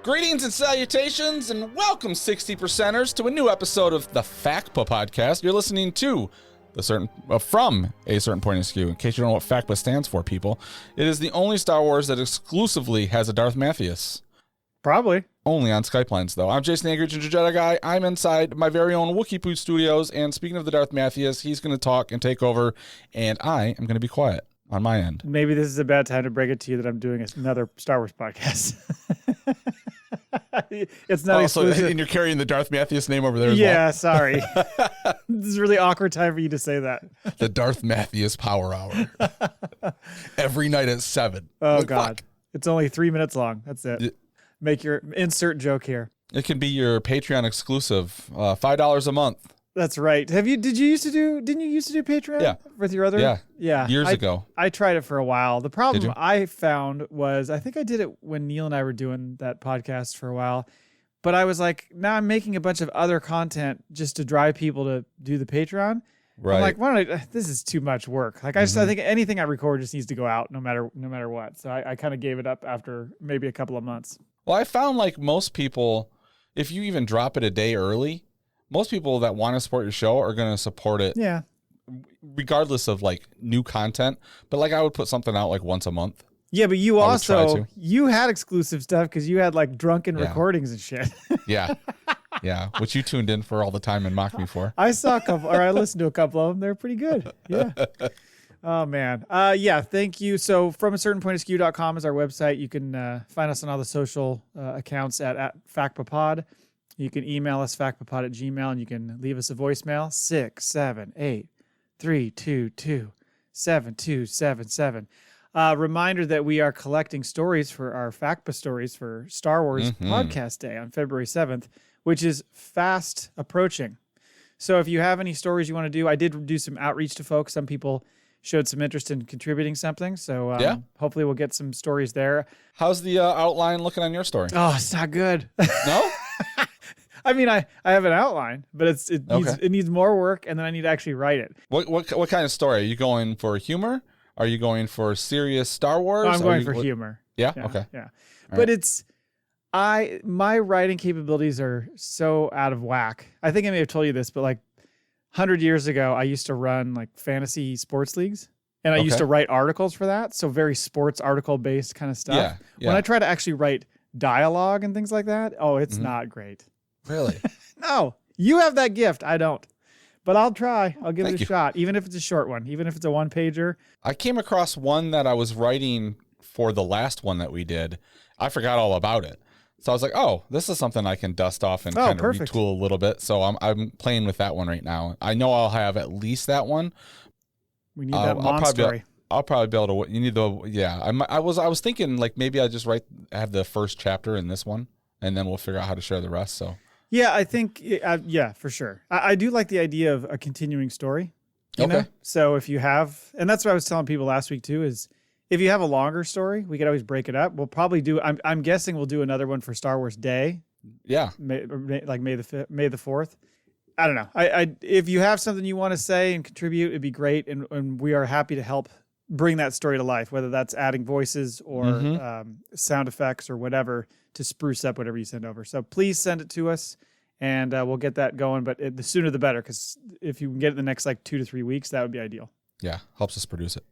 Greetings and salutations, and welcome 60%ers to a new episode of the FACPA podcast. You're listening to from a certain point of view. In case you don't know what FACPA stands for, people, it is the only Star Wars that exclusively has a Darth Mathias. Probably. Only on Skype lines, though. I'm Jason Anchorage, Ginger Jedi Guy. I'm inside my very own Wookiee Poo Studios, and speaking of the Darth Mathias, he's going to talk and take over, and I am going to be quiet on my end. Maybe this is a bad time to break it to you that I'm doing another Star Wars podcast. It's not exclusive. And you're carrying the Darth Mathias name over there as well. well. Sorry. This is a really awkward time for you to say that. The Darth Mathias Power Hour. Every night at 7. Oh, God. Fuck. It's only 3 minutes long. That's it. Make your insert joke here. It can be your Patreon exclusive, $5 a month. That's right. Didn't you used to do Patreon? Yeah. With your other? Yeah. Years ago. I tried it for a while. The problem I found was, I think I did it when Neil and I were doing that podcast for a while, but I was like, now I'm making a bunch of other content just to drive people to do the Patreon. Right. I'm like, why don't this is too much work. Like I think anything I record just needs to go out no matter what. So I kind of gave it up after maybe a couple of months. Well, I found like most people, if you even drop it a day early, most people that want to support your show are going to support it. Yeah. Regardless of like new content. But like I would put something out like once a month. Yeah, but you had exclusive stuff because you had like drunken recordings and shit. Yeah. Yeah. Which you tuned in for all the time and mocked me for. I saw a couple, or I listened to a couple of them. They're pretty good. Yeah. Oh, man. Thank you. So from a certain point of skew.com is our website. You can find us on all the social accounts at FACPA Pod. You can email us, facpapod@gmail.com, and you can leave us a voicemail, 678-322-7277. Reminder that we are collecting stories for our FACPA stories for Star Wars Podcast Day on February 7th, which is fast approaching. So if you have any stories you want to do, I did do some outreach to folks. Some people showed some interest in contributing something. So hopefully we'll get some stories there. How's the outline looking on your story? Oh, it's not good. No? I mean, I have an outline, but it needs more work, and then I need to actually write it. What kind of story? Are you going for humor? Are you going for serious Star Wars? I'm going for humor. Yeah? Okay. Yeah. But my writing capabilities are so out of whack. I think I may have told you this, but like 100 years ago, I used to run like fantasy sports leagues, and I used to write articles for that. So very sports article based kind of stuff. Yeah. When I try to actually write dialogue and things like that, it's not great. Really? No, you have that gift. I don't, but I'll try. I'll give it a shot, even if it's a short one, even if it's a one-pager. I came across one that I was writing for the last one that we did. I forgot all about it. So I was like, oh, this is something I can dust off and kind of retool a little bit. So I'm playing with that one right now. I know I'll have at least that one. We need that mom story. I'll probably be able to. You need I was thinking like maybe I just have the first chapter in this one, and then we'll figure out how to share the rest. So. Yeah, I think, for sure. I do like the idea of a continuing story. You know? So if you have, and that's what I was telling people last week too, is if you have a longer story, we could always break it up. We'll probably do, I'm guessing we'll do another one for Star Wars Day. Yeah. May the 4th. I don't know. If you have something you want to say and contribute, it'd be great. And we are happy to help bring that story to life, whether that's adding voices or sound effects or whatever, to spruce up whatever you send over. So please send it to us, and we'll get that going. But the sooner the better, because if you can get it in the next 2 to 3 weeks, that would be ideal. Yeah, helps us produce it.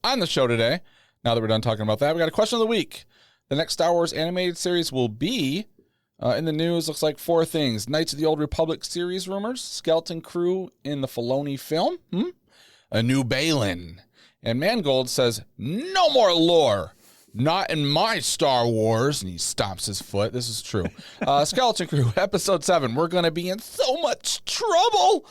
On the show today, now that we're done talking about that, we got a question of the week. The next Star Wars animated series will be, in the news, looks like 4 things. Knights of the Old Republic series rumors, skeleton crew in the Filoni film, a new Baylan. And Mangold says, no more lore. Not in my Star Wars. And he stomps his foot. This is true. Skeleton Crew, Episode 7. We're going to be in so much trouble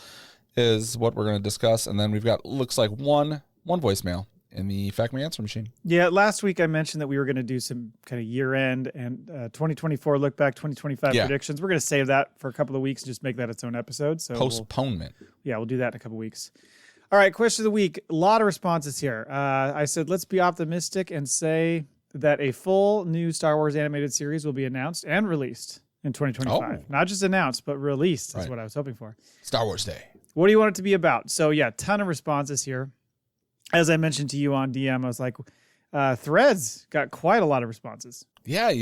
is what we're going to discuss. And then we've got, looks like one voicemail in the FACPA Answering Machine. Yeah, last week I mentioned that we were going to do some kind of year-end and 2024 look back, 2025 predictions. We're going to save that for a couple of weeks and just make that its own episode. So postponement. We'll do that in a couple of weeks. All right, question of the week. A lot of responses here. I said, let's be optimistic and say that a full new Star Wars animated series will be announced and released in 2025. Not just announced, but released is what I was hoping for. Star Wars Day. What do you want it to be about? So, ton of responses here. As I mentioned to you on DM, I was like, Threads got quite a lot of responses. Yeah,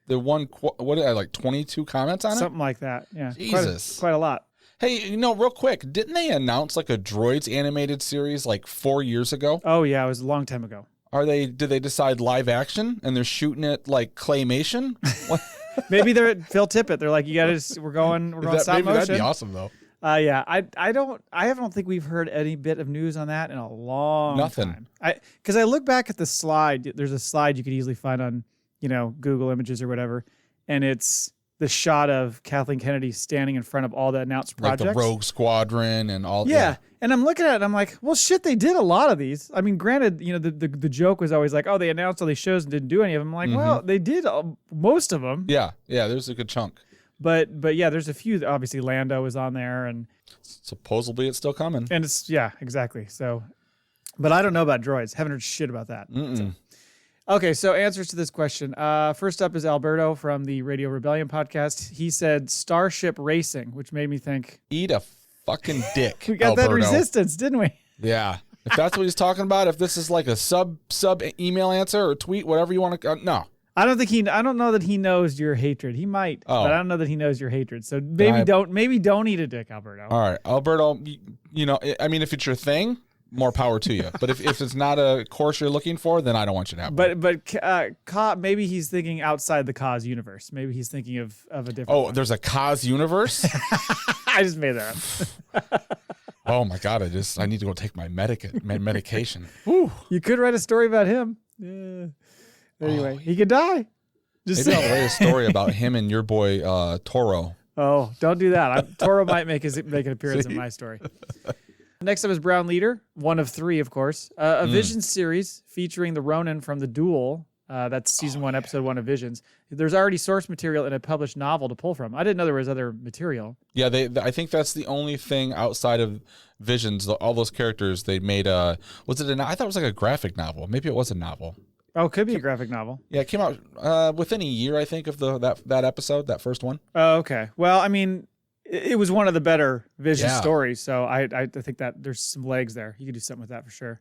the one, what did I like 22 comments on it? Something like that. Yeah. Jesus. Quite a lot. Hey, real quick, didn't they announce like a Droids animated series like 4 years ago? Oh yeah, it was a long time ago. Did they decide live action and they're shooting it like claymation? What? Maybe they're Phil Tippett. They're like, we're going stop maybe motion. That'd be awesome though. Yeah, I don't think we've heard any bit of news on that in a long time. Because I look back at the slide. There's a slide you could easily find on, Google Images or whatever, and it's the shot of Kathleen Kennedy standing in front of all the announced projects, like the Rogue Squadron and all. Yeah, and I'm looking at it, and I'm like, well, shit, they did a lot of these. I mean, granted, the joke was always like, oh, they announced all these shows and didn't do any of them. I'm like, well, they did most of them. Yeah, there's a good chunk. But yeah, there's a few. Obviously, Lando is on there, and supposedly it's still coming. And it's exactly. So, but I don't know about droids. Haven't heard shit about that. So. Okay, so answers to this question. First up is Alberto from the Radio Rebellion podcast. He said Starship Racing, which made me think, eat a fucking dick. We got Alberto. that resistance, didn't we? Yeah. If that's what he's talking about, if this is like a sub email answer or tweet, whatever you want to, no. I don't know that he knows your hatred. He might, but I don't know that he knows your hatred. So maybe don't eat a dick, Alberto. All right, Alberto. I mean, if it's your thing, more power to you. But if it's not a course you're looking for, then I don't want you to have one. But maybe he's thinking outside the Kaz universe. Maybe he's thinking of a different. Oh, one. There's a Kaz universe. I just made that up. Oh my god! I need to go take my medication. Whew. You could write a story about him. Yeah. Anyway, he could die. Maybe I'll write a story about him and your boy Toro. Oh, don't do that. Toro might make an appearance in my story. Next up is Brown Leader, one of three, of course. A Visions series featuring the Ronin from The Duel. That's season 1, episode 1 of Visions. There's already source material in a published novel to pull from. I didn't know there was other material. Yeah, I think that's the only thing outside of Visions. All those characters they made. I thought it was like a graphic novel. Maybe it was a novel. Oh, it could be a graphic novel. Yeah, it came out within a year, I think, of that episode, that first one. Oh, okay. Well, I mean, it was one of the better Vision stories, so I think that there's some legs there. You could do something with that for sure.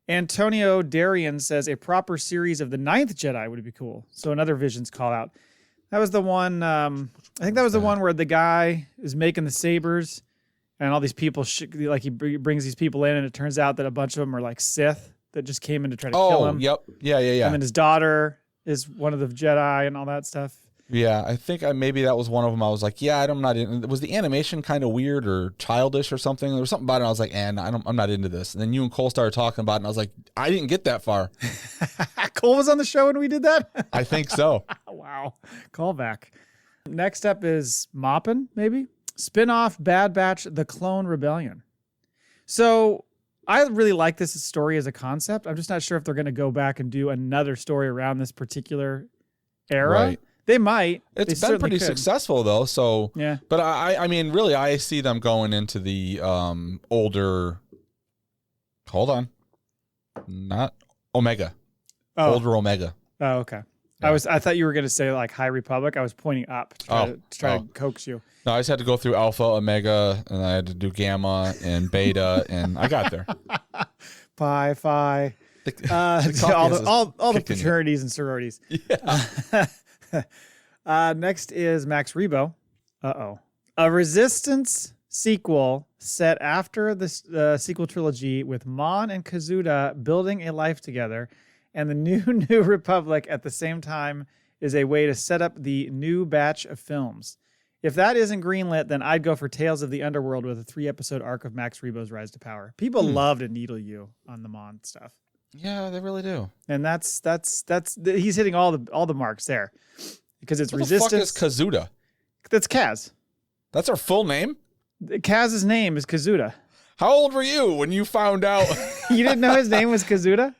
Antonio Darian says a proper series of the 9th Jedi would be cool. So another Visions call out. That was the one. I think that was the one where the guy is making the sabers, and all these people he brings these people in, and it turns out that a bunch of them are like Sith that just came in to try to kill him. Yep. Yeah. And then his daughter is one of the Jedi and all that stuff. Yeah, I think maybe that was one of them. I was like, yeah, I'm not in. Was the animation kind of weird or childish or something? There was something about it. I was like, I'm not into this. And then you and Cole started talking about it, and I was like, I didn't get that far. Cole was on the show when we did that? I think so. Wow. Call back. Next up is Moppin, maybe? Spin-off Bad Batch, The Clone Rebellion. So I really like this story as a concept. I'm just not sure if they're going to go back and do another story around this particular era. Right. They might. It's been pretty successful though. So yeah. But I mean, really, I see them going into the older. Hold on, not Omega. Oh. Older Omega. Oh, okay. Yeah. I thought you were going to say like High Republic. I was pointing up to try to coax you. No, I just had to go through Alpha, Omega, and I had to do Gamma and Beta, and I got there. Pi, Phi. All the fraternities and sororities. Yeah. Next is Max Rebo. A Resistance sequel set after the sequel trilogy with Mon and Kazuda building a life together, and the New Republic at the same time is a way to set up the new batch of films. If that isn't greenlit, then I'd go for Tales of the Underworld with a 3-episode arc of Max Rebo's rise to power. People love to needle you on the Mon stuff. Yeah, they really do. And that's he's hitting all the marks there. Because it's Resistance. What the fuck is Kazuda? That's Kaz. That's her full name? Kaz's name is Kazuda. How old were you when you found out? You didn't know his name was Kazuda?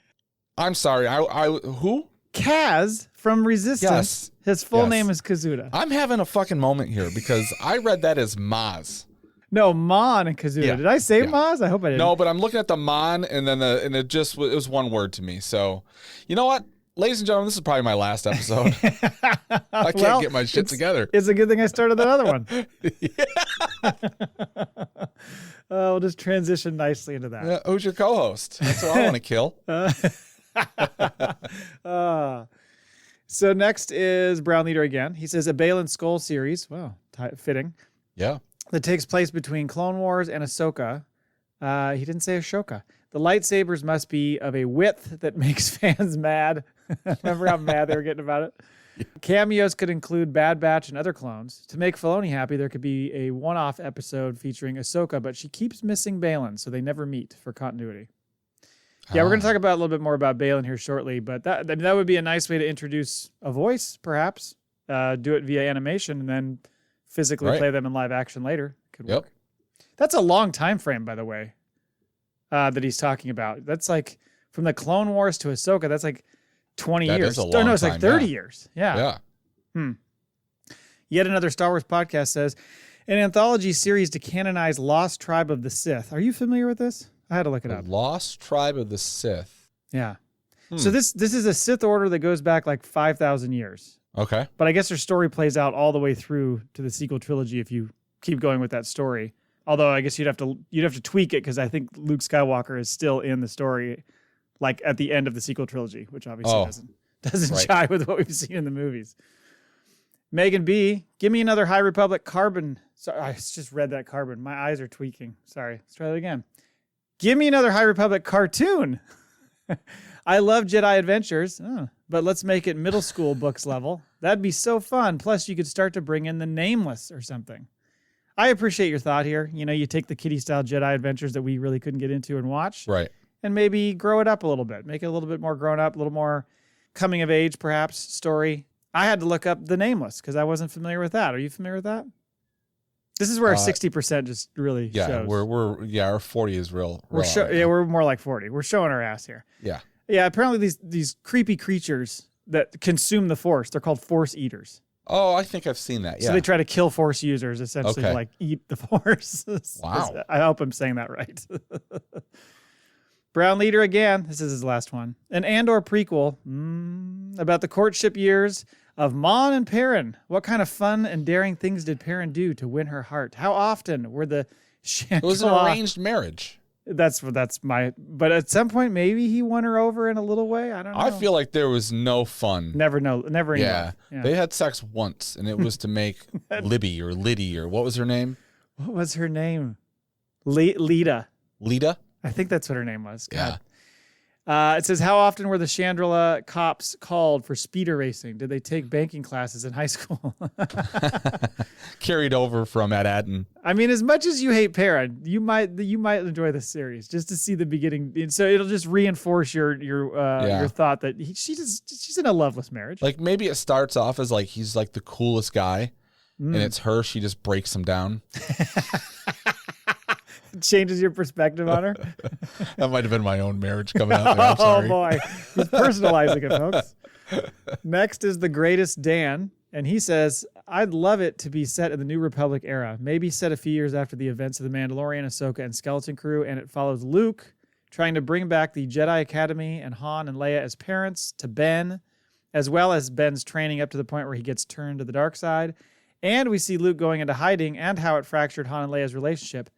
I'm sorry. Who? Kaz from Resistance. Yes. His full name is Kazuda. I'm having a fucking moment here because I read that as Maz. No, Mon and Kazuda. Yeah. Did I say Maz? I hope I didn't. No, but I'm looking at the Mon and then it was one word to me. So, you know what? Ladies and gentlemen, this is probably my last episode. I can't get my shit together. It's a good thing I started that other one. We'll just transition nicely into that. Who's your co-host? That's what I want to kill. So next is Brown Leader again. He says a Baylan Skoll series. Wow, fitting. Yeah. That takes place between Clone Wars and Ahsoka. He didn't say Ashoka. The lightsabers must be of a width that makes fans mad. Remember how mad they were getting about it? Yeah. Cameos could include Bad Batch and other clones. To make Filoni happy, there could be a one-off episode featuring Ahsoka, but she keeps missing Baylan, so they never meet for continuity. Yeah, we're going to talk about a little bit more about Baylan here shortly, but that would be a nice way to introduce a voice, perhaps. Do it via animation and then physically play them in live action later. Could work. That's a long time frame, by the way, that he's talking about. That's like from the Clone Wars to Ahsoka. That's like 20 years. Is a long it's like time, 30 years. Yeah. Yet another Star Wars podcast says, an anthology series to canonize Lost Tribe of the Sith. Are you familiar with this? I had to look it up. Lost Tribe of the Sith. Yeah. So this is a Sith order that goes back like 5,000 years. Okay. But I guess their story plays out all the way through to the sequel trilogy if you keep going with that story. Although I guess you'd have to tweak it because I think Luke Skywalker is still in the story, like at the end of the sequel trilogy, which obviously doesn't jive with what we've seen in the movies. Megan B, give me another High Republic carbon. Sorry, I just read that carbon. My eyes are tweaking. Sorry. Let's try that again. Give me another High Republic cartoon. I love Jedi Adventures, but let's make it middle school books level. That'd be so fun. Plus, you could start to bring in the Nameless or something. I appreciate your thought here. You know, you take the kiddie-style Jedi Adventures that we really couldn't get into and watch. Right. And maybe grow it up a little bit. Make it a little bit more grown up, a little more coming of age, perhaps, story. I had to look up the Nameless because I wasn't familiar with that. Are you familiar with that? This is where our 60% just really shows. Our 40 is real. We're more like 40. We're showing our ass here. Yeah. Yeah, apparently these creepy creatures that consume the Force, they're called Force Eaters. Oh, I think I've seen that. Yeah. So they try to kill Force users, essentially, like eat the Force. Wow. I hope I'm saying that right. Brown Leader again. This is his last one. An Andor prequel about the courtship years of Mon and Perrin. What kind of fun and daring things did Perrin do to win her heart? How often were the It was an arranged marriage. But at some point, maybe he won her over in a little way. I don't know. I feel like there was no fun. Never enough. Yeah. They had sex once, and it was to make Libby or Liddy or what was her name? What was her name? Lita. Lita? I think that's what her name was. God. Yeah. It says, how often were the Chandrila cops called for speeder racing? Did they take banking classes in high school? Carried over from At Attin. I mean, as much as you hate Perrin, you might enjoy this series just to see the beginning. And so it'll just reinforce your thought that she's in a loveless marriage. Like maybe it starts off as like he's like the coolest guy, and it's her. She just breaks him down. Changes your perspective on her. That might have been my own marriage coming out there. I'm sorry. Oh boy, he's personalizing it, folks. Next is the greatest Dan, and he says, "I'd love it to be set in the New Republic era. Maybe set a few years after the events of the Mandalorian, Ahsoka, and Skeleton Crew, and it follows Luke trying to bring back the Jedi Academy and Han and Leia as parents to Ben, as well as Ben's training up to the point where he gets turned to the dark side, and we see Luke going into hiding and how it fractured Han and Leia's relationship."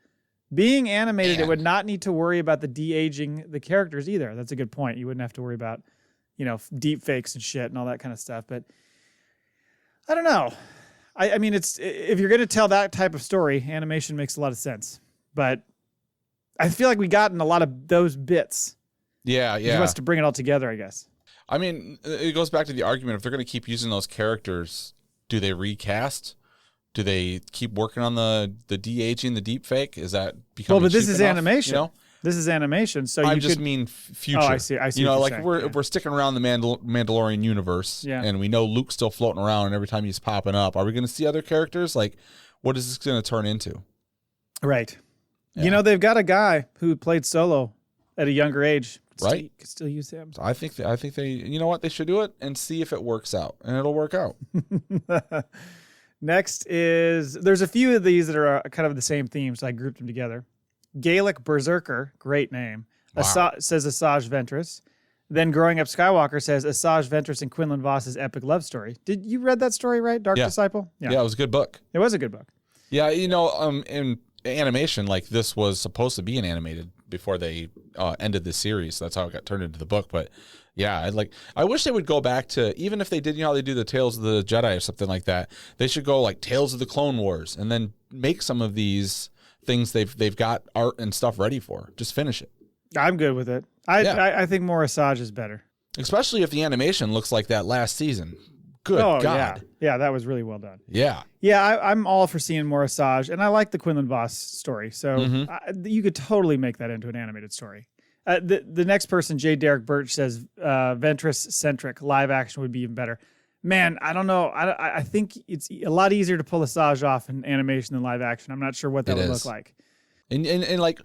Being animated, it would not need to worry about the de-aging the characters either. That's a good point. You wouldn't have to worry about, deep fakes and shit and all that kind of stuff. But I don't know. I mean, it's if you're going to tell that type of story, animation makes a lot of sense. But I feel like we gotten a lot of those bits. Yeah. He wants to bring it all together, I guess. I mean, it goes back to the argument. If they're going to keep using those characters, do they recast? Do they keep working on the de-aging, the deep fake? Is that becoming but this cheap is enough, animation. This is animation, so I just mean future. Oh, I see. Like we're sticking around the Mandalorian universe, and we know Luke's still floating around, and every time he's popping up, are we going to see other characters? Like, what is this going to turn into? Right. Yeah. They've got a guy who played Solo at a younger age. Right. Could still use him. I think they. You know what? They should do it and see if it works out, and it'll work out. Next there's a few of these that are kind of the same theme, so I grouped them together. Gaelic Berserker, great name. Wow. Says Asajj Ventress. Then Growing Up Skywalker says Asajj Ventress and Quinlan Voss's epic love story. Did you read that story, right? Dark Disciple? Yeah, it was a good book. It was a good book. Yeah, in animation, like this was supposed to be an animated before they ended the series. That's how it got turned into the book. But yeah, I wish they would go back to, even if they did, how they do the Tales of the Jedi or something like that. They should go like Tales of the Clone Wars and then make some of these things they've got art and stuff ready for. Just finish it. I'm good with it. I think more Asajj is better. Especially if the animation looks like that last season. Good God. Yeah, that was really well done. Yeah. Yeah, I'm all for seeing more Asajj, and I like the Quinlan Voss story. So you could totally make that into an animated story. The next person, J. Derek Birch, says Ventress-centric live action would be even better. Man, I don't know. I think it's a lot easier to pull Asajj off in animation than live action. I'm not sure what that would look like. And like,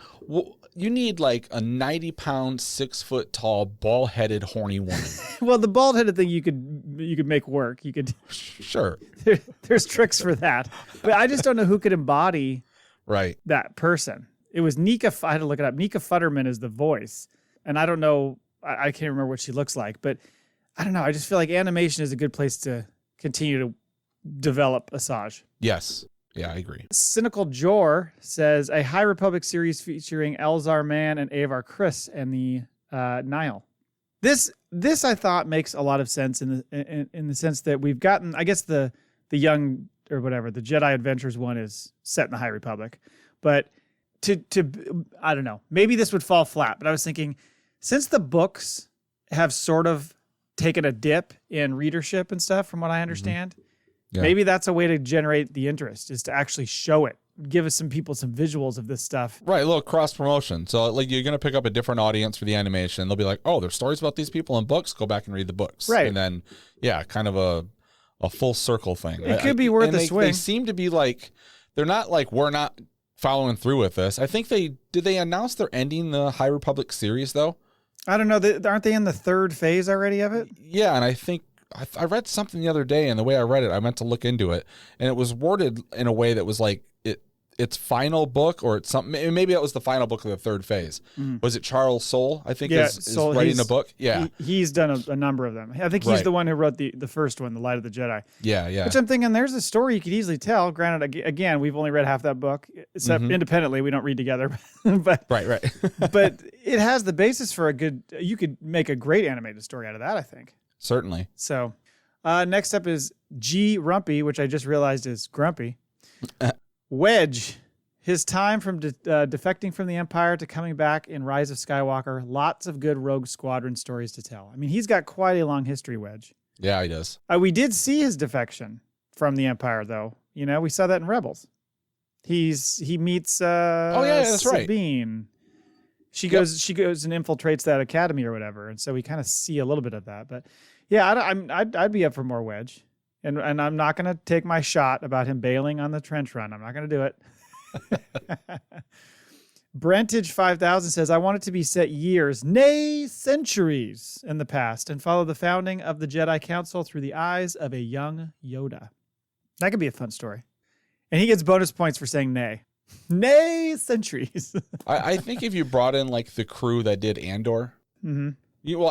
you need like a 90-pound, 6-foot-tall, bald-headed, horny woman. Well, the bald-headed thing you could make work. You could sure. There's tricks for that, but I just don't know who could embody that person. It was Nika. I had to look it up. Nika Futterman is the voice, and I don't know. I can't remember what she looks like, but I don't know. I just feel like animation is a good place to continue to develop Asajj. Yes. Yeah, I agree. Cynical Jor says a High Republic series featuring Elzar Mann and Avar Kriss and the Nihil. This I thought makes a lot of sense in the sense that we've gotten, I guess the young or whatever, the Jedi Adventures one is set in the High Republic, but to I don't know, maybe this would fall flat. But I was thinking, since the books have sort of taken a dip in readership and stuff, from what I understand. Yeah. Maybe that's a way to generate the interest, is to actually show it. Give us some visuals of this stuff. Right, a little cross promotion. So like you're going to pick up a different audience for the animation. They'll be like, oh, there's stories about these people in books. Go back and read the books. Right. And then, yeah, kind of a full circle thing. It could be worth a swing. They seem to be like, they're not like, we're not following through with this. I think did they announce they're ending the High Republic series though? I don't know. Aren't they in the third phase already of it? Yeah, and I think I read something the other day, and the way I read it, I meant to look into it, and it was worded in a way that was like its final book, or it's something. Maybe it was the final book of the third phase. Was it Charles Soule? I think is writing a book. Yeah, he's done a number of them. I think he's the one who wrote the first one, The Light of the Jedi. Yeah. Which I'm thinking, there's a story you could easily tell. Granted, again, we've only read half that book, except independently. We don't read together. But right. But it has the basis for you could make a great animated story out of that, I think. Certainly. So, next up is G. Rumpy, which I just realized is Grumpy. Wedge. His time from defecting from the Empire to coming back in Rise of Skywalker. Lots of good Rogue Squadron stories to tell. I mean, he's got quite a long history, Wedge. Yeah, he does. We did see his defection from the Empire, though. You know, we saw that in Rebels. He meets that's Sabine. Right. She goes and infiltrates that academy or whatever, and so we kind of see a little bit of that. But yeah, I'd be up for more Wedge, and I'm not going to take my shot about him bailing on the trench run. I'm not going to do it. Brentage 5000 says, I want it to be set years, nay centuries in the past, and follow the founding of the Jedi Council through the eyes of a young Yoda. That could be a fun story, and he gets bonus points for saying nay. Nay centuries. I think if you brought in like the crew that did Andor,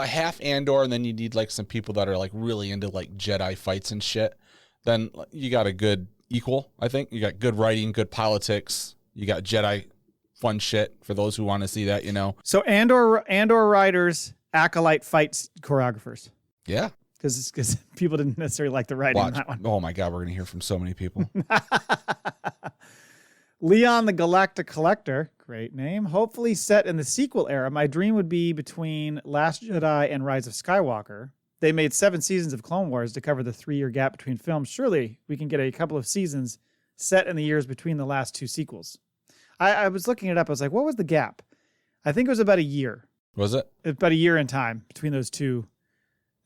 half Andor, and then you need like some people that are like really into like Jedi fights and shit, then you got a good equal. I think you got good writing, good politics. You got Jedi fun shit for those who want to see that, you know. So Andor writers, acolyte fights choreographers. Yeah. Because people didn't necessarily like the writing on that one. Oh my God, we're gonna hear from so many people. Leon the Galactic Collector, great name. Hopefully set in the sequel era. My dream would be between Last Jedi and Rise of Skywalker. They made 7 seasons of Clone Wars to cover the 3-year gap between films. Surely we can get a couple of seasons set in the years between the last 2 sequels. I was looking it up. I was like, what was the gap? I think it was about a year. Was it? About a year in time between those 2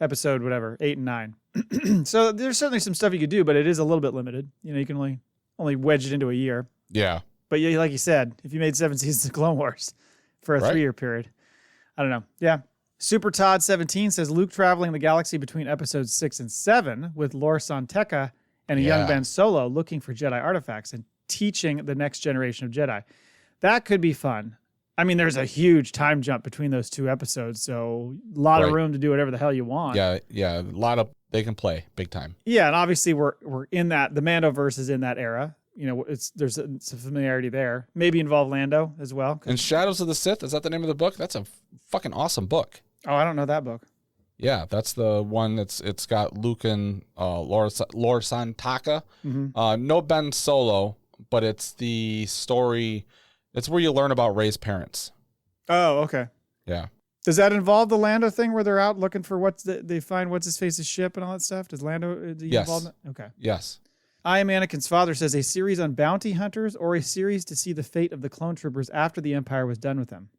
episode, whatever, 8 and 9. So there's certainly some stuff you could do, but it is a little bit limited. You know, you can only wedge it into a year. Yeah. But yeah, like you said, if you made 7 seasons of Clone Wars for a 3-year period, I don't know. Yeah. Super Todd 17 says Luke traveling the galaxy between episodes 6 and 7 with Lor San Tekka and a young Ben Solo looking for Jedi artifacts and teaching the next generation of Jedi. That could be fun. I mean, there's a huge time jump between those 2 episodes, so a lot of room to do whatever the hell you want. Yeah, a lot of they can play big time. Yeah, and obviously we're in that, the Mandoverse is in that era. there's some familiarity there. Maybe involve Lando as well. And Shadows of the Sith, is that the name of the book? That's a fucking awesome book. Oh, I don't know that book. Yeah, that's the one it's got Luke and Lor San Taka. No Ben Solo, but it's the story. It's where you learn about Rey's parents. Oh, okay. Yeah. Does that involve the Lando thing where they're out looking for they find what's his face's ship and all that stuff? Does Lando involved in it? Okay. Yes. I Am Anakin's Father says a series on bounty hunters or a series to see the fate of the clone troopers after the Empire was done with them.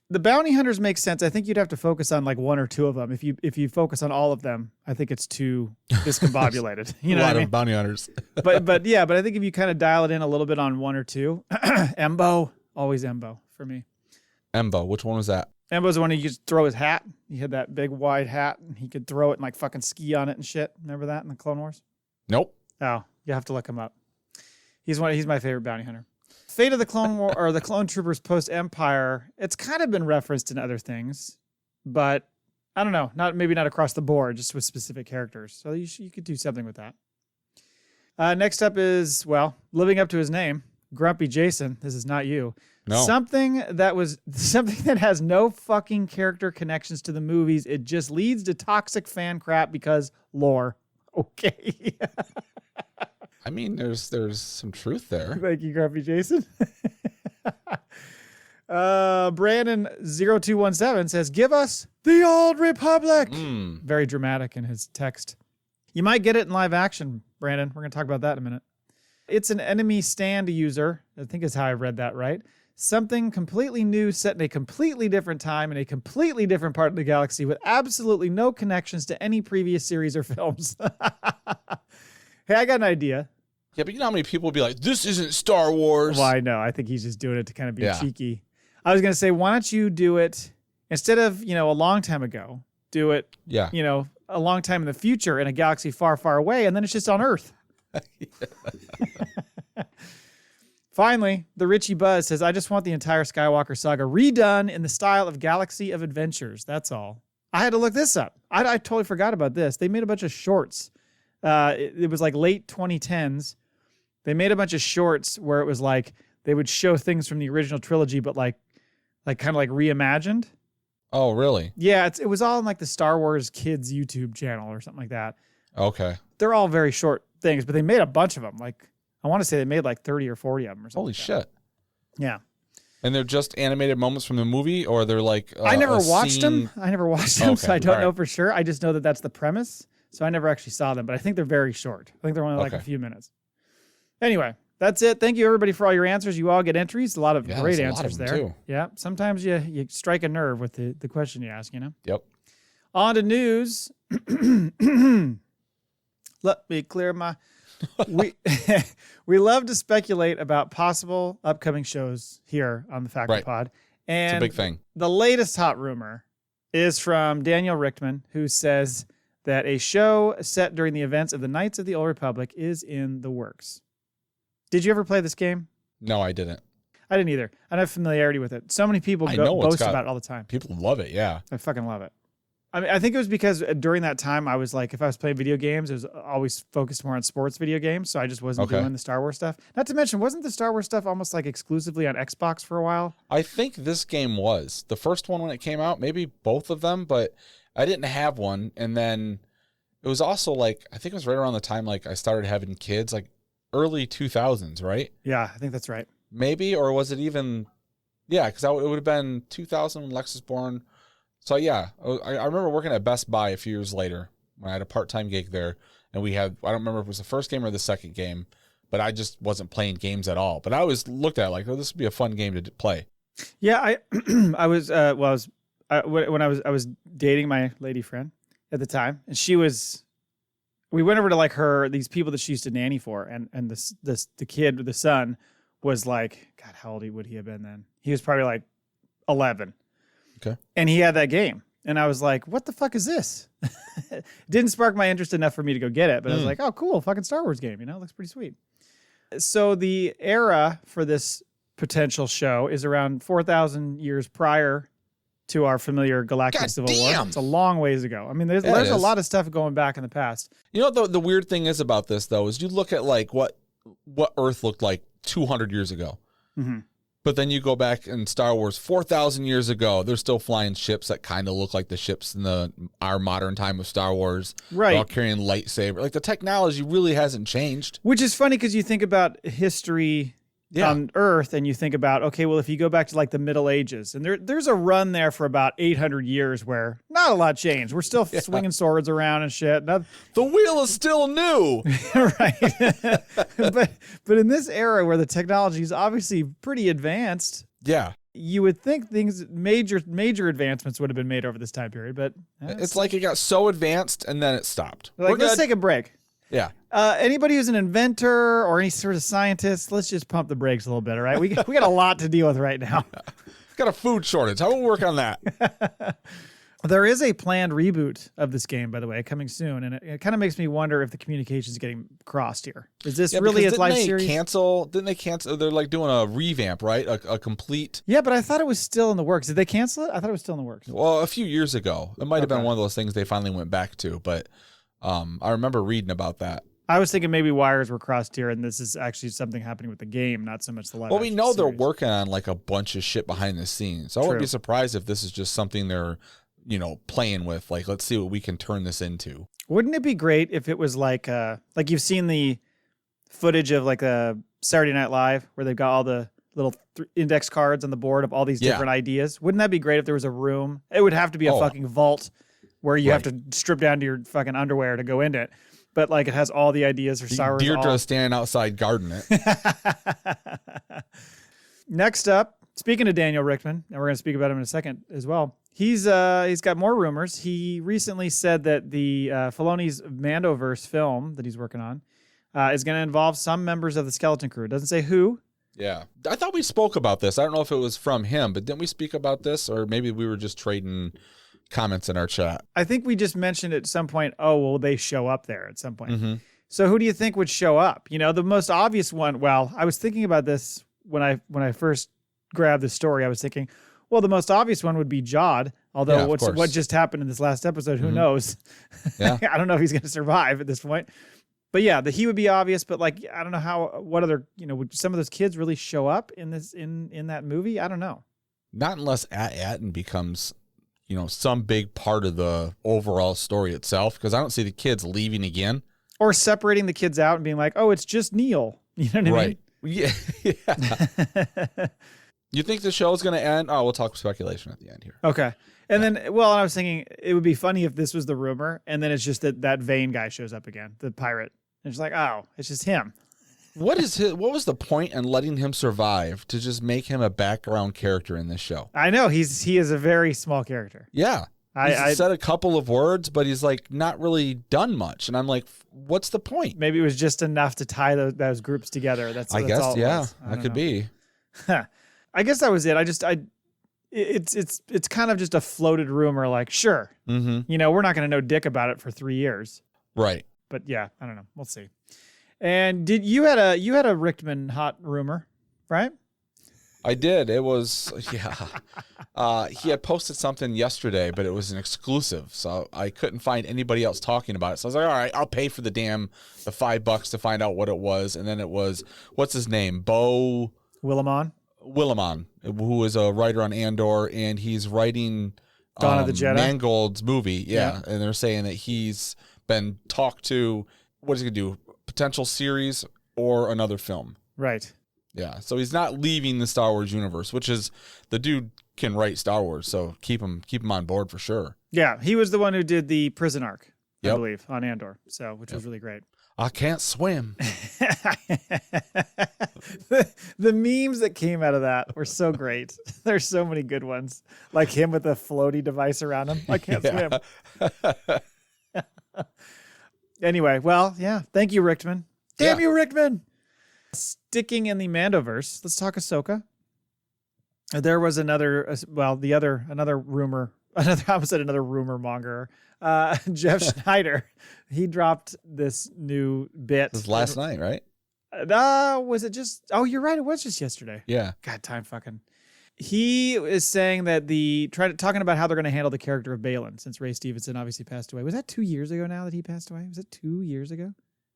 The bounty hunters make sense. I think you'd have to focus on like one or two of them. If you focus on all of them, I think it's too discombobulated. You know, a lot of bounty hunters. but I think if you kind of dial it in a little bit on one or two, Embo, always Embo for me. Embo, which one was that? Embo's the one who could throw his hat. He had that big wide hat, and he could throw it and like fucking ski on it and shit. Remember that in the Clone Wars? Nope. Oh, you have to look him up. He's my favorite bounty hunter. Fate of the Clone War or the Clone Troopers post Empire. It's kind of been referenced in other things, but I don't know. Maybe not across the board, just with specific characters. So you could do something with that. Next up is living up to his name, Grumpy Jason. This is not you. No. Something that has no fucking character connections to the movies. It just leads to toxic fan crap because lore. Okay. I mean, there's some truth there. Thank you, Grumpy Jason. Brandon0217 says, "Give us the Old Republic." Very dramatic in his text. You might get it in live action, Brandon. We're going to talk about that in a minute. It's an enemy stand user. I think is how I read that right. Something completely new set in a completely different time in a completely different part of the galaxy with absolutely no connections to any previous series or films. Hey, I got an idea. Yeah, but you know how many people would be like, this isn't Star Wars? Well, I know. I think he's just doing it to kind of be cheeky. I was going to say, why don't you do it instead of, a long time ago, do it, a long time in the future in a galaxy far, far away, and then it's just on Earth. Finally, the Richie Buzz says, I just want the entire Skywalker saga redone in the style of Galaxy of Adventures. That's all. I had to look this up. I totally forgot about this. They made a bunch of shorts. It was like late 2010s. They made a bunch of shorts where it was like they would show things from the original trilogy, but like kind of like reimagined. Oh, really? Yeah, it was all on like the Star Wars Kids YouTube channel or something like that. Okay. They're all very short things, but they made a bunch of them. Like I want to say they made like 30 or 40 of them or something. Holy shit. Yeah. And they're just animated moments from the movie, or they're like I never watched them. So I don't know for sure. I just know that that's the premise. So I never actually saw them, but I think they're very short. I think they're only like a few minutes. Anyway, that's it. Thank you, everybody, for all your answers. You all get entries. A lot of great answers there. Too. Yeah. Sometimes you strike a nerve with the question you ask, Yep. On to news. Let me clear my... we love to speculate about possible upcoming shows here on the FACPA Pod. And it's a big thing. The latest hot rumor is from Daniel Richtman, who says that a show set during the events of the Knights of the Old Republic is in the works. Did you ever play this game? No, I didn't. I didn't either. I don't have familiarity with it. So many people boast about it all the time. People love it, yeah. I fucking love it. I mean, I think it was because during that time, I was like, if I was playing video games, it was always focused more on sports video games. So I just wasn't doing the Star Wars stuff. Not to mention, wasn't the Star Wars stuff almost like exclusively on Xbox for a while? I think this game was. The first one when it came out, maybe both of them, but I didn't have one. And then it was also like, I think it was right around the time like I started having kids, like early 2000s, right? Yeah, I think that's right. Maybe, or was it even, because it would have been 2000 when Lex was born. So yeah, I remember working at Best Buy a few years later when I had a part-time gig there, and we had, I don't remember if it was the first game or the second game, but I just wasn't playing games at all. But I always looked at it like, oh, this would be a fun game to play. Yeah, when I was dating my lady friend at the time, and we went over to like these people that she used to nanny for, and the kid, the son, was like, God, how old would he have been then? He was probably like 11. Okay. And he had that game. And I was like, what the fuck is this? It didn't spark my interest enough for me to go get it. But I was like, oh, cool. Fucking Star Wars game. Looks pretty sweet. So the era for this potential show is around 4,000 years prior to our familiar Galactic Civil War. It's a long ways ago. I mean, there's a lot of stuff going back in the past. You know what the weird thing is about this, though, is you look at like what what Earth looked like 200 years ago. Mm-hmm. But then you go back in Star Wars 4,000 years ago, they're still flying ships that kind of look like the ships in our modern time of Star Wars. Right. They're all carrying lightsaber. Like the technology really hasn't changed. Which is funny because you think about history on Earth and you think about, okay, well, if you go back to like the Middle Ages, and there's a run there for about 800 years where not a lot changed. We're still swinging swords around and shit. The wheel is still new. Right. but in this era where the technology is obviously pretty advanced, you would think major advancements would have been made over this time period, but it's like it got so advanced and then it stopped. Like, let's take a break. Yeah. Anybody who's an inventor or any sort of scientist, let's just pump the brakes a little bit, all right? We got a lot to deal with right now. We've got a food shortage. How about we work on that? There is a planned reboot of this game, by the way, coming soon, and it kind of makes me wonder if the communication is getting crossed here. Is this really a live series? Didn't they cancel? They're like doing a revamp, right? A complete. Yeah, but I thought it was still in the works. Did they cancel it? I thought it was still in the works. Well, a few years ago. It might have been one of those things they finally went back to, but I remember reading about that. I was thinking maybe wires were crossed here, and this is actually something happening with the game, not so much the live. Well, we know series. they're working on like a bunch of shit behind the scenes, so I wouldn't be surprised if this is just something they're, playing with. Like, let's see what we can turn this into. Wouldn't it be great if it was like you've seen the footage of like a Saturday Night Live where they've got all the little index cards on the board of all these different ideas? Wouldn't that be great if there was a room? It would have to be a fucking vault where you have to strip down to your fucking underwear to go into it. But like it has all the ideas for Star Wars. Deirdre standing outside guarding it. Next up, speaking of Daniel Richtman, and we're going to speak about him in a second as well. He's got more rumors. He recently said that the Filoni's Mandoverse film that he's working on is going to involve some members of the skeleton crew. It doesn't say who. Yeah. I thought we spoke about this. I don't know if it was from him, but didn't we speak about this? Or maybe we were just trading comments in our chat. I think we just mentioned at some point, will they show up there at some point? Mm-hmm. So who do you think would show up? The most obvious one, well, I was thinking about this when I first grabbed the story. I was thinking, well, the most obvious one would be Jod, although what just happened in this last episode, who knows? Yeah. I don't know if he's going to survive at this point. But yeah, he would be obvious, but like, I don't know what other, would some of those kids really show up in that movie? I don't know. Not unless At Attin becomes some big part of the overall story itself, because I don't see the kids leaving again. Or separating the kids out and being like, oh, it's just Neil. You know what I mean? Yeah. You think the show is going to end? Oh, we'll talk speculation at the end here. Okay. And then, I was thinking it would be funny if this was the rumor, and then it's just that Vane guy shows up again, the pirate. And it's like, oh, it's just him. What was the point in letting him survive to just make him a background character in this show? I know he is a very small character. Yeah. He's said a couple of words, but he's like not really done much. And I'm like, what's the point? Maybe it was just enough to tie those groups together. I guess, yeah, that could be. I guess that was it. It's kind of just a floated rumor. Like, sure, we're not going to know dick about it for 3 years, right? But yeah, I don't know. We'll see. And you had a Richtman hot rumor, right? I did. It was, he had posted something yesterday, but it was an exclusive, so I couldn't find anybody else talking about it. So I was like, all right, I'll pay for the $5 to find out what it was. And then it was, what's his name? Bo Willimon, who is a writer on Andor, and he's writing Dawn of the Jedi, Mangold's movie. Yeah. And they're saying that he's been talked to. What is he going to do? Potential series or another film. Right. Yeah. So he's not leaving the Star Wars universe, which is, the dude can write Star Wars. So keep him on board for sure. Yeah. He was the one who did the prison arc, I believe, on Andor. So, which was really great. I can't swim. The memes that came out of that were so great. There's so many good ones. Like him with the floaty device around him. I can't swim. Anyway, thank you, Richtman. Damn you, Richtman. Sticking in the Mandoverse, let's talk Ahsoka. There was another rumor. Another rumor monger. Jeff Schneider, he dropped this new bit. This was last night, right? Was it just? Oh, you're right. It was just yesterday. Yeah. God, time fucking. He is saying that talking about how they're going to handle the character of Baylan, since Ray Stevenson obviously passed away. Was that 2 years ago now that he passed away? Was it 2 years ago?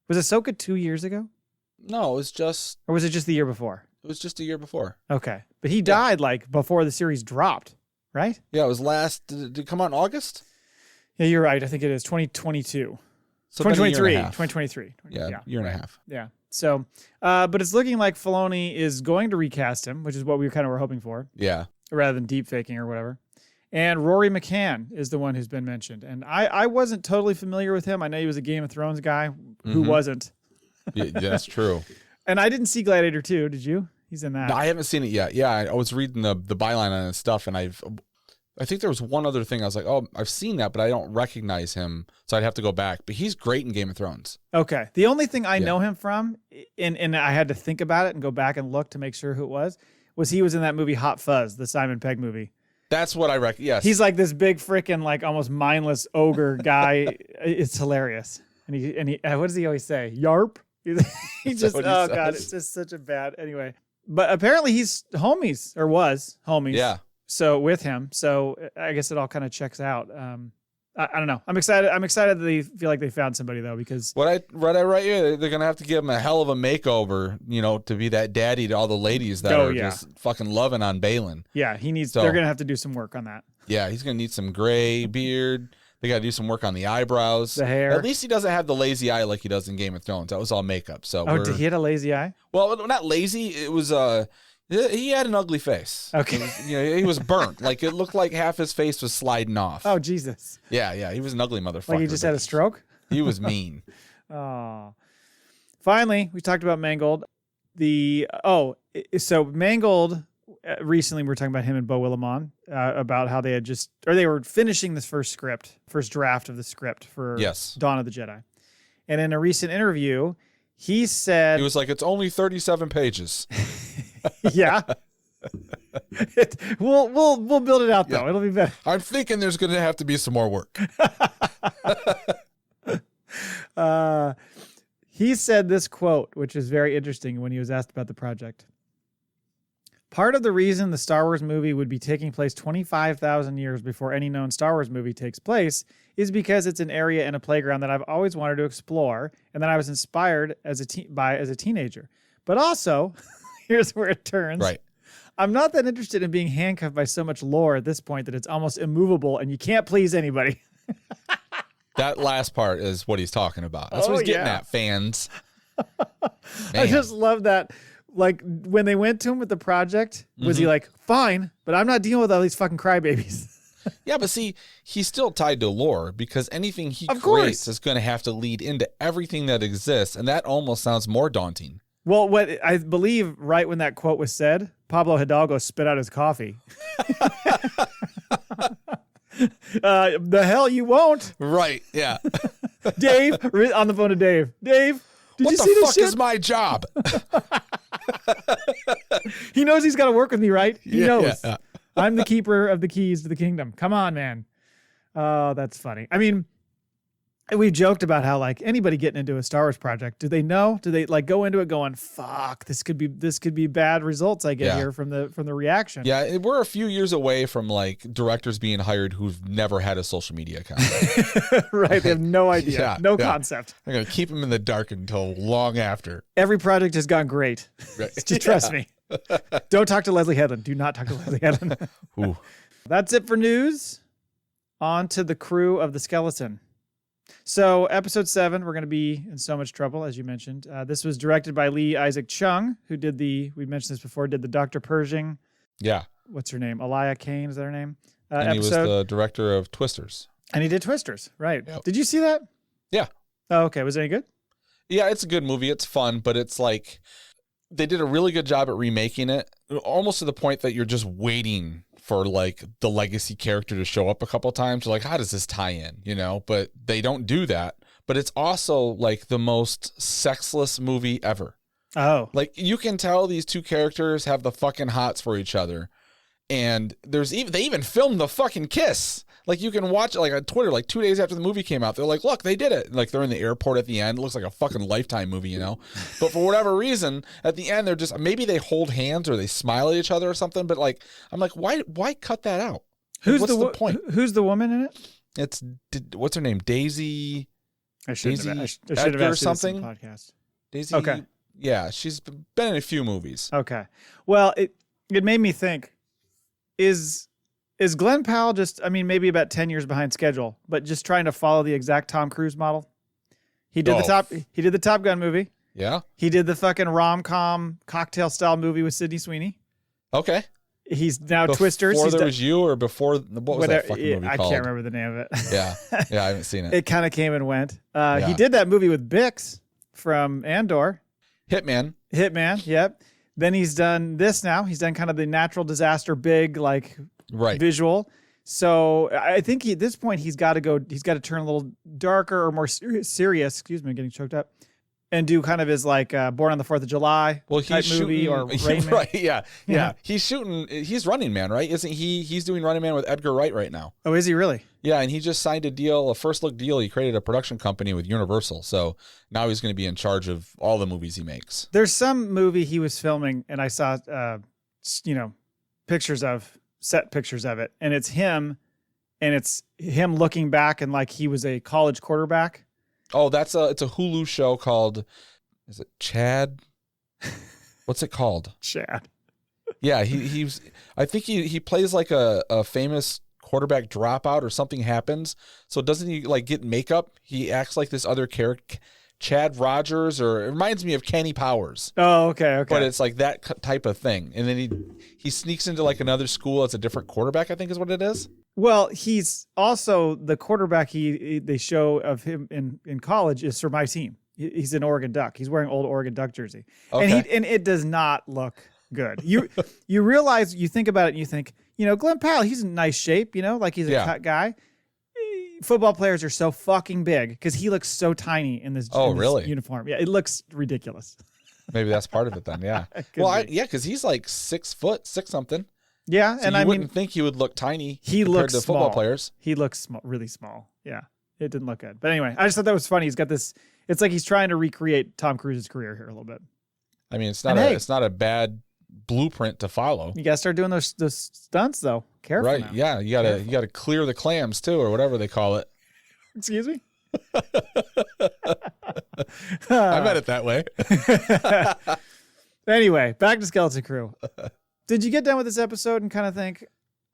Was Ahsoka 2 years ago? No, it was just Or was it just the year before? a year before. Okay. But he died like before the series dropped, right? Yeah, it was did it come out in August? Yeah, you're right. I think it is 2022. So it's been a year 2023. and a half. 2023. Yeah, year and a half. Yeah. So, but it's looking like Filoni is going to recast him, which is what we kind of were hoping for, Yeah. rather than deep faking or whatever. And Rory McCann is the one who's been mentioned. And I wasn't totally familiar with him. I know he was a Game of Thrones guy. Who wasn't? Yeah, that's true. And I didn't see Gladiator 2. Did you? He's in that. No, I haven't seen it yet. Yeah, I was reading the byline on his stuff, and I think there was one other thing. I was like, oh, I've seen that, but I don't recognize him, so I'd have to go back. But he's great in Game of Thrones. Okay. The only thing I know him from, and I had to think about it and go back and look to make sure who it was he was in that movie Hot Fuzz, the Simon Pegg movie. That's what I reckon. Yes. He's like this big freaking like almost mindless ogre guy. It's hilarious. And he what does he always say? Yarp. He just God, it's just such a bad anyway. But apparently he's homies or was homies. Yeah. So with him. So I guess it all kind of checks out. I don't know. I'm excited. I'm excited that they feel like they found somebody though, because what I read right here, they're gonna have to give him a hell of a makeover, to be that daddy to all the ladies that are just fucking loving on Baylan. Yeah, they're gonna have to do some work on that. Yeah, he's gonna need some gray beard. They gotta do some work on the eyebrows, the hair. At least he doesn't have the lazy eye like he does in Game of Thrones. That was all makeup. So did he have a lazy eye? Well, not lazy. It was he had an ugly face. Okay. He was burnt. Like it looked like half his face was sliding off. Oh, Jesus. Yeah. He was an ugly motherfucker. Like he just had a stroke? He was mean. Oh. Finally, we talked about Mangold. So Mangold, recently we were talking about him and Beau Willimon, about how they were finishing this first draft of the script for Dawn of the Jedi. And in a recent interview, he said... He was like, it's only 37 pages. Yeah. We'll build it out though. It'll be better. I'm thinking there's going to have to be some more work. He said this quote, which is very interesting when he was asked about the project. Part of the reason the Star Wars movie would be taking place 25,000 years before any known Star Wars movie takes place is because it's an area and a playground that I've always wanted to explore and that I was inspired as a teenager. But also, here's where it turns. Right. I'm not that interested in being handcuffed by so much lore at this point that it's almost immovable and you can't please anybody. That last part is what he's talking about. That's what he's getting at, fans. I just love that. Like, when they went to him with the project, was he like, fine, but I'm not dealing with all these fucking crybabies? Yeah, but see, he's still tied to lore because anything he creates is going to have to lead into everything that exists, and that almost sounds more daunting. Well, what I believe right when that quote was said, Pablo Hidalgo spit out his coffee. The hell you won't. Right, yeah. Dave, on the phone to Dave. Dave, did what you the see this fuck shit? is my job? He knows he's got to work with me, right? He knows. Yeah. I'm the keeper of the keys to the kingdom. Come on, man. Oh, that's funny. I mean, we've joked about how like anybody getting into a Star Wars project, do they know? Do they like go into it going, "Fuck, this could be bad results I get here from the reaction." Yeah, we're a few years away from like directors being hired who've never had a social media account. Right, they have no idea, no concept. I'm gonna keep them in the dark until long after. Every project has gone great. Right. Just trust me. Don't talk to Leslie Headland. Do not talk to Leslie Headland. Ooh. That's it for news. On to the crew of the skeleton. So episode 7, we're going to be in so much trouble, as you mentioned. This was directed by Lee Isaac Chung, who did we mentioned this before, did the Dr. Pershing. Yeah. What's her name? Elia Kane, is that her name? And episode. He was the director of Twisters. And he did Twisters, right. Yep. Did you see that? Yeah. Oh, okay. Was it any good? Yeah, it's a good movie. It's fun, but it's like they did a really good job at remaking it, almost to the point that you're just waiting for like the legacy character to show up a couple times. You're like, how does this tie in? But they don't do that. But it's also like the most sexless movie ever. Oh, like you can tell these two characters have the fucking hots for each other. And they even filmed the fucking kiss. Like you can watch it like on Twitter, like 2 days after the movie came out, they're like, look, they did it. Like they're in the airport at the end. It looks like a fucking Lifetime movie, But for whatever reason, at the end, they're just, maybe they hold hands or they smile at each other or something. But like, I'm like, why cut that out? What's the point? Who's the woman in it? It's, what's her name? Daisy. I should have Edgar asked something. podcast. Daisy. Okay. she's been in a few movies. Okay. Well, it made me think, is Glenn Powell just, I mean, maybe about 10 years behind schedule, but just trying to follow the exact Tom Cruise model? He did the Top Gun movie. Yeah. He did the fucking rom-com cocktail style movie with Sydney Sweeney. Okay. He's now before Twisters. Before There Was You, or before, what was that fucking movie called? I can't remember the name of it. Yeah. I haven't seen it. It kind of came and went. He did that movie with Bix from Andor. Hitman, yep. Then he's done this now. He's done kind of the natural disaster, big, like, visual. So I think at this point he's got to turn a little darker or more serious. Excuse me, I'm getting choked up. And do kind of his like Born on the 4th of July type movie or Rain Man. Right, yeah. He's Running Man, right? Isn't he? He's doing Running Man with Edgar Wright right now. Oh, is he really? Yeah, and he just signed a first look deal. He created a production company with Universal. So now he's going to be in charge of all the movies he makes. There's some movie he was filming, and I saw, set pictures of it. And it's him looking back and like he was a college quarterback. Oh, it's a Hulu show called, is it Chad? What's it called? Chad. Yeah, I think he plays like a famous quarterback dropout or something happens. So doesn't he like get makeup? He acts like this other character, Chad Rogers, or it reminds me of Kenny Powers. Oh, okay. But it's like that type of thing. And then he sneaks into like another school as a different quarterback, I think is what it is. Well, he's also the quarterback they show of him in college is for my team. He's an Oregon Duck. He's wearing old Oregon Duck jersey. Okay. And it does not look good. You realize, you think about it and you think, Glenn Powell, he's in nice shape, like he's a cut guy. Football players are so fucking big because he looks so tiny in this, this uniform. Yeah, it looks ridiculous. Maybe that's part of it then, yeah. Well, because he's like 6 foot, 6 something. Yeah, so and I wouldn't think he would look tiny. He looks to football players. He looks small, really small. Yeah, it didn't look good. But anyway, I just thought that was funny. He's got this. It's like he's trying to recreate Tom Cruise's career here a little bit. I mean, it's not a bad blueprint to follow. You gotta start doing those stunts though. Careful. Right? Now. Yeah, you gotta clear the clams too, or whatever they call it. Excuse me. I meant it that way. Anyway, back to Skeleton Crew. Did you get done with this episode and kind of think,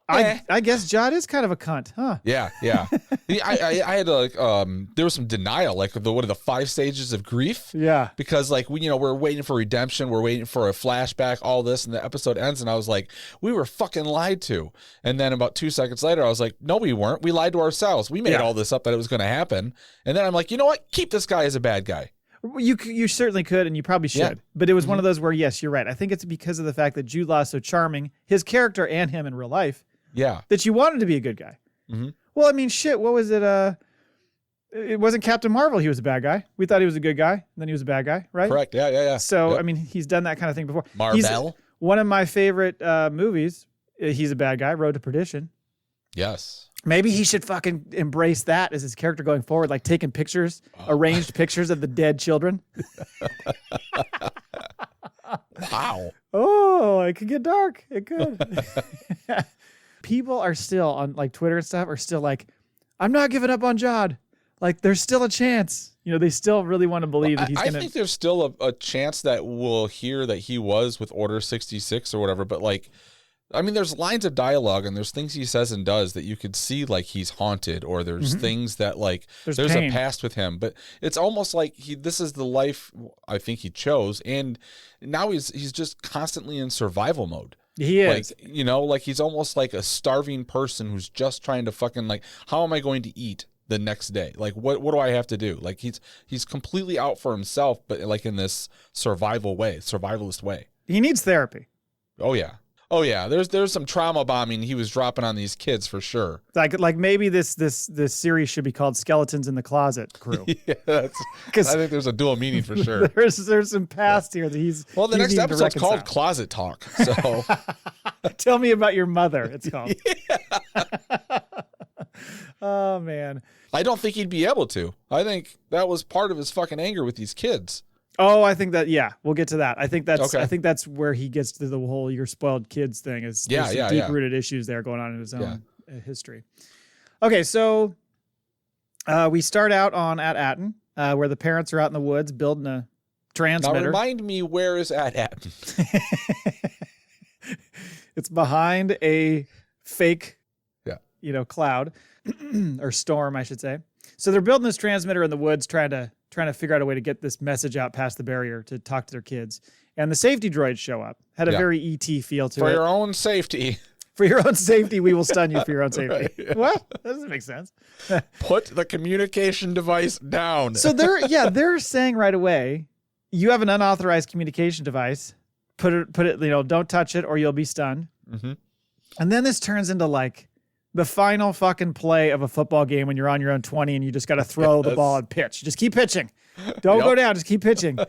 I guess Jod is kind of a cunt, huh? Yeah. I had to, there was some denial, like what are the 5 stages of grief? Yeah. Because like we're waiting for redemption, we're waiting for a flashback, all this, and the episode ends, and I was like, we were fucking lied to. And then about 2 seconds later, I was like, no, we weren't. We lied to ourselves. We made all this up that it was going to happen. And then I'm like, you know what? Keep this guy as a bad guy. You certainly could, and you probably should. But it was one of those where, yes, you're right. I think it's because of the fact that Jude Law is so charming, his character and him in real life. Yeah. That you wanted to be a good guy. Mm-hmm. Well, I mean, shit, what was it? It wasn't Captain Marvel. He was a bad guy. We thought he was a good guy. And then he was a bad guy, right? Correct. Yeah. So, I mean, he's done that kind of thing before. Marvel. One of my favorite movies, he's a bad guy, Road to Perdition. Yes. Maybe he should fucking embrace that as his character going forward, like taking pictures, arranged pictures of the dead children. Wow. Oh, it could get dark. It could. People are still on like Twitter and stuff are still like, I'm not giving up on Jod. Like there's still a chance. They still really want to believe that he's going to. I think there's still a chance that we'll hear that he was with Order 66 or whatever. But like, I mean, there's lines of dialogue and there's things he says and does that you could see like he's haunted, or there's things that like there's a past with him. But it's almost like this is the life I think he chose, and now he's just constantly in survival mode. He is. Like, like he's almost like a starving person who's just trying to fucking like, how am I going to eat the next day? Like, what do I have to do? Like he's completely out for himself, but like in this survivalist way. He needs therapy. Oh yeah, there's some trauma bombing he was dropping on these kids for sure. Like maybe this series should be called Skeletons in the Closet Crew. Yeah, I think there's a dual meaning for sure. there's some past here that he's. Well, the next episode's called Closet Talk. So tell me about your mother. It's called. Yeah. Oh man. I don't think he'd be able to. I think that was part of his fucking anger with these kids. Oh, I think that, we'll get to that. I think that's where he gets to the whole "you're spoiled kids" thing. Is deep-rooted issues there going on in his own history. Okay, so we start out on At Attin, where the parents are out in the woods building a transmitter. Now remind me, where is At Attin? It's behind a fake, yeah, cloud or storm, I should say. So they're building this transmitter in the woods, trying to figure out a way to get this message out past the barrier to talk to their kids. And the safety droids show up. Had a very ET feel to it. For your own safety. For your own safety, we will stun you for your own safety. Right, yeah. What? That doesn't make sense. Put the communication device down. So they're saying right away, you have an unauthorized communication device. Put it, don't touch it or you'll be stunned. Mm-hmm. And then this turns into like the final fucking play of a football game when you're on your own 20 and you just got to throw the ball and pitch. Just keep pitching. Don't go down. Just keep pitching.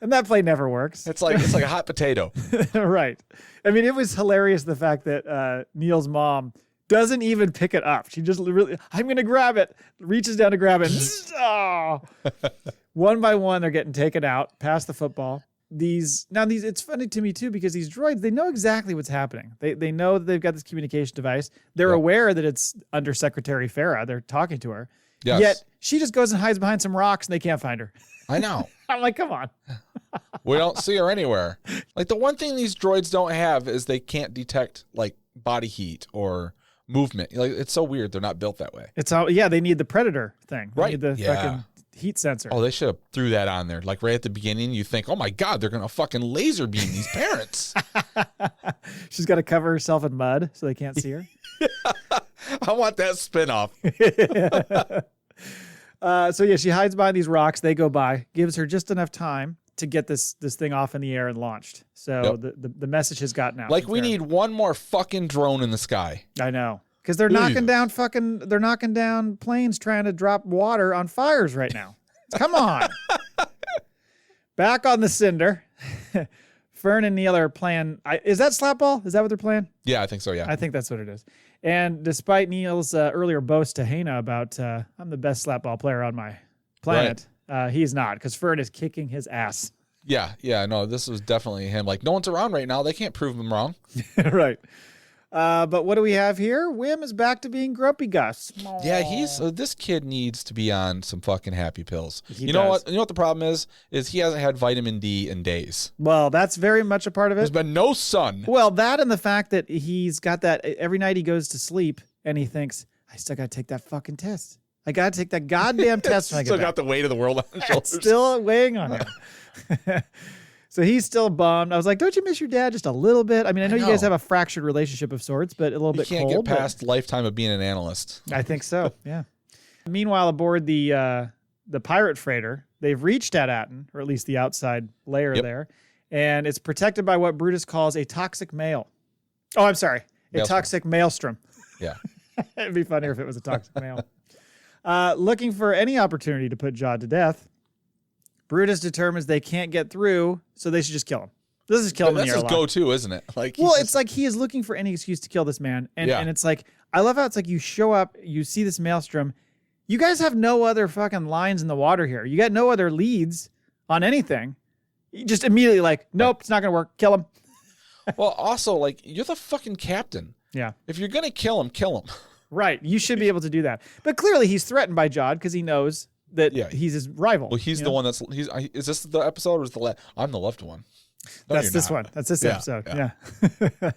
And that play never works. It's like a hot potato. Right. I mean, it was hilarious the fact that Neil's mom doesn't even pick it up. She just really, I'm going to grab it, reaches down to grab it. Oh. One by one, they're getting taken out past the football. It's funny to me too, because these droids, they know exactly what's happening. They know that they've got this communication device. They're aware that it's Under Secretary Farah. They're talking to her. Yes. Yet she just goes and hides behind some rocks and they can't find her. I know. I'm like, come on. We don't see her anywhere. Like, the one thing these droids don't have is they can't detect like body heat or movement. Like, it's so weird. They're not built that way. It's all, they need the Predator thing. They right. need the fucking heat sensor. Oh, they should have threw that on there. Like right at the beginning, you think, oh my God, they're going to fucking laser beam these parents. She's got to cover herself in mud so they can't see her. I want that spinoff. She hides behind these rocks. They go by, gives her just enough time to get this thing off in the air and launched. So the message has gotten out. Like, we need one more fucking drone in the sky. I know. Because they're knocking down planes trying to drop water on fires right now. Come on. Back on the cinder. Fern and Neil are playing. Is that slap ball? Is that what they're playing? Yeah, I think so, yeah. I think that's what it is. And despite Neil's earlier boast to Hana about, I'm the best slap ball player on my planet, he's not, because Fern is kicking his ass. Yeah, no, this was definitely him. Like, no one's around right now. They can't prove him wrong. Right. But what do we have here? Wim is back to being Grumpy Gus. Aww. Yeah, this kid needs to be on some fucking happy pills. He does. You know what the problem is he hasn't had vitamin D in days. Well, that's very much a part of it. There's been no sun. Well, that and the fact that he's got that every night he goes to sleep and he thinks, I still got to take that fucking test. I got to take that goddamn test when I get still back. got the weight of the world on his shoulders. It's still weighing on him. So he's still bummed. I was like, don't you miss your dad just a little bit? I mean, I know you guys have a fractured relationship of sorts, but a little bit cold. You can't get past lifetime of being an analyst. I think so, yeah. Meanwhile, aboard the pirate freighter, they've reached At Attin, or at least the outside layer there, and it's protected by what Brutus calls a toxic mail. Oh, I'm sorry. Toxic maelstrom. Yeah. It'd be funnier if it was a toxic mail. Looking for any opportunity to put Jod to death, Brutus determines they can't get through, so they should just kill him. This is kill him in the airlock. That's his go-to, isn't it? Like, it's like he is looking for any excuse to kill this man. And it's like, I love how it's like you show up, you see this maelstrom. You guys have no other fucking lines in the water here. You got no other leads on anything. You just immediately like, nope, it's not going to work. Kill him. Well, also, like, you're the fucking captain. Yeah. If you're going to kill him, kill him. Right. You should be able to do that. But clearly he's threatened by Jod because he knows that he's his rival. Well, he's the one that's is this the episode or is the left? I'm the left one. No, that's this one. That's this episode. Yeah.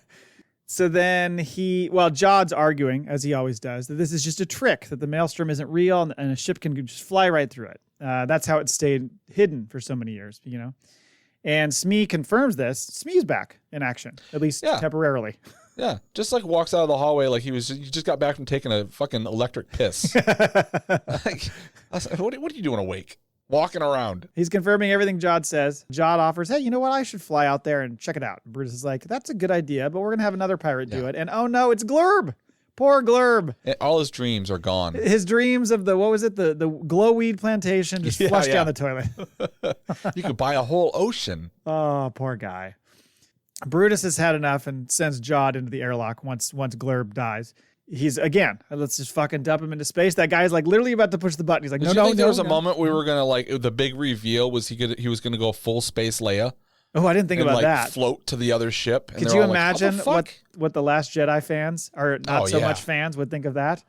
So then Jod's arguing, as he always does, that this is just a trick, that the maelstrom isn't real and a ship can just fly right through it. That's how it stayed hidden for so many years, And Smee confirms this. Smee's back in action, at least temporarily. Yeah, just like walks out of the hallway like he just got back from taking a fucking electric piss. Like, what are you doing awake? Walking around. He's confirming everything Jod says. Jod offers, hey, you know what? I should fly out there and check it out. And Brutus is like, that's a good idea, but we're going to have another pirate do it. And oh no, it's Glurb. Poor Glurb. And all his dreams are gone. His dreams of the glowweed plantation just flushed down the toilet. You could buy a whole ocean. Oh, poor guy. Brutus has had enough and sends Jod into the airlock once Glurb dies. He's, again, let's just fucking dump him into space. That guy's like literally about to push the button. He's like, no. There was a moment we were going to the big reveal was he was going to go full space Leia. Oh, I didn't think about that. Float to the other ship. Could you imagine what the Last Jedi fans, or not so much fans, would think of that?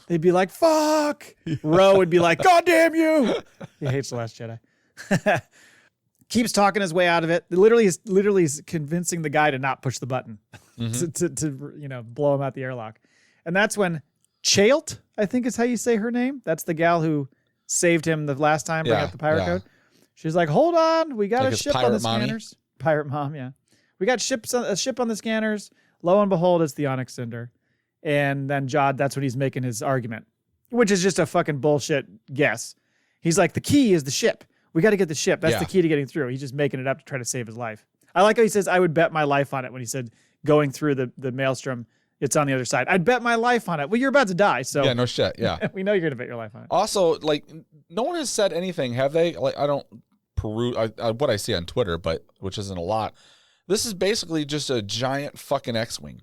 They'd be like, fuck. Ro would be like, God damn you. He hates the Last Jedi. Keeps talking his way out of it. Literally is convincing the guy to not push the button to blow him out the airlock. And that's when Chailt, I think is how you say her name. That's the gal who saved him the last time, bring up the pirate code. She's like, hold on, we got a ship on the scanners. Pirate mom, yeah. We got a ship on the scanners. Lo and behold, it's the Onyx Cinder. And then Jod, that's when he's making his argument, which is just a fucking bullshit guess. He's like, the key is the ship. We got to get the ship. That's the key to getting through. He's just making it up to try to save his life. I like how he says, I would bet my life on it when he said going through the maelstrom, it's on the other side. I'd bet my life on it. Well, you're about to die. So yeah, no shit. Yeah. We know you're going to bet your life on it. Also, like, no one has said anything, have they? Like, I don't peruse what I see on Twitter, but which isn't a lot. This is basically just a giant fucking X-Wing.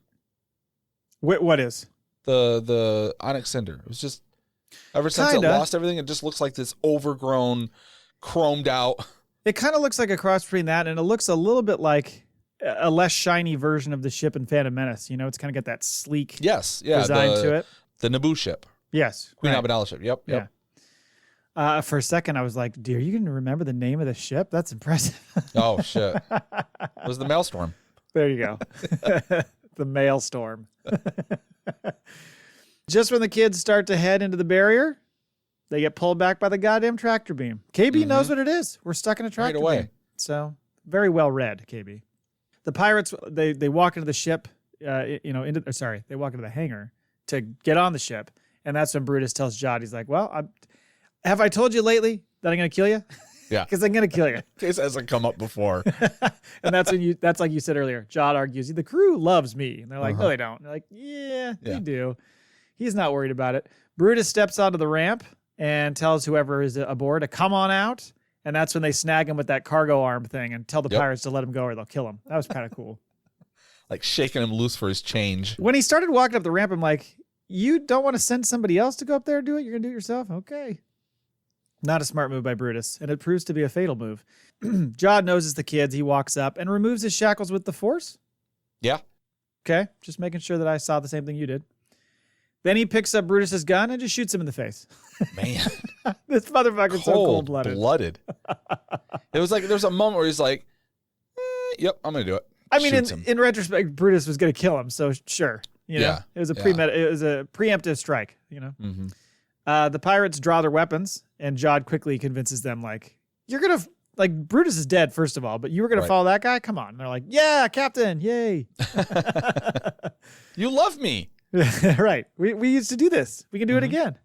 What is? The Onyx Cinder. It was just, ever since it lost everything, it just looks like this overgrown, chromed out. It kind of looks like a cross between that, and it looks a little bit like a less shiny version of the ship in Phantom Menace. You know, it's kind of got that sleek design to it. The Naboo ship. Yes. Queen Amidala ship. Yep. Yeah. For a second, I was like, dude, are you going to remember the name of the ship? That's impressive. Oh, shit. It was the Maelstrom. There you go. The Maelstrom. Just when the kids start to head into the barrier, they get pulled back by the goddamn tractor beam. KB knows what it is. We're stuck in a tractor beam. So very well read, KB. The pirates, they walk into the ship, they walk into the hangar to get on the ship. And that's when Brutus tells Jod, he's like, well, have I told you lately that I'm going to kill you? Yeah. Because I'm going to kill you. This hasn't come up before. And that's like you said earlier. Jod argues, the crew loves me. And they're like, no, they don't. And they're like, yeah, they do. He's not worried about it. Brutus steps onto the ramp and tells whoever is aboard to come on out. And that's when they snag him with that cargo arm thing and tell the pirates to let him go or they'll kill him. That was kind of cool. Like shaking him loose for his change. When he started walking up the ramp, I'm like, you don't want to send somebody else to go up there and do it? You're going to do it yourself? Okay. Not a smart move by Brutus, and it proves to be a fatal move. Jod noses the kids. He walks up and removes his shackles with the Force. Yeah. Okay, just making sure that I saw the same thing you did. Then he picks up Brutus's gun and just shoots him in the face. Man. This motherfucker's so cold-blooded. It was like, there's a moment where he's like, yep, I'm going to do it. I mean, in retrospect, Brutus was going to kill him, so sure. You know, it was a preemptive strike, you know? Mm-hmm. The pirates draw their weapons, and Jod quickly convinces them, like, you're going to, like, Brutus is dead, first of all, but you were going to follow that guy? Come on. And they're like, yeah, Captain, yay. You love me. Right. We used to do this. We can do it again.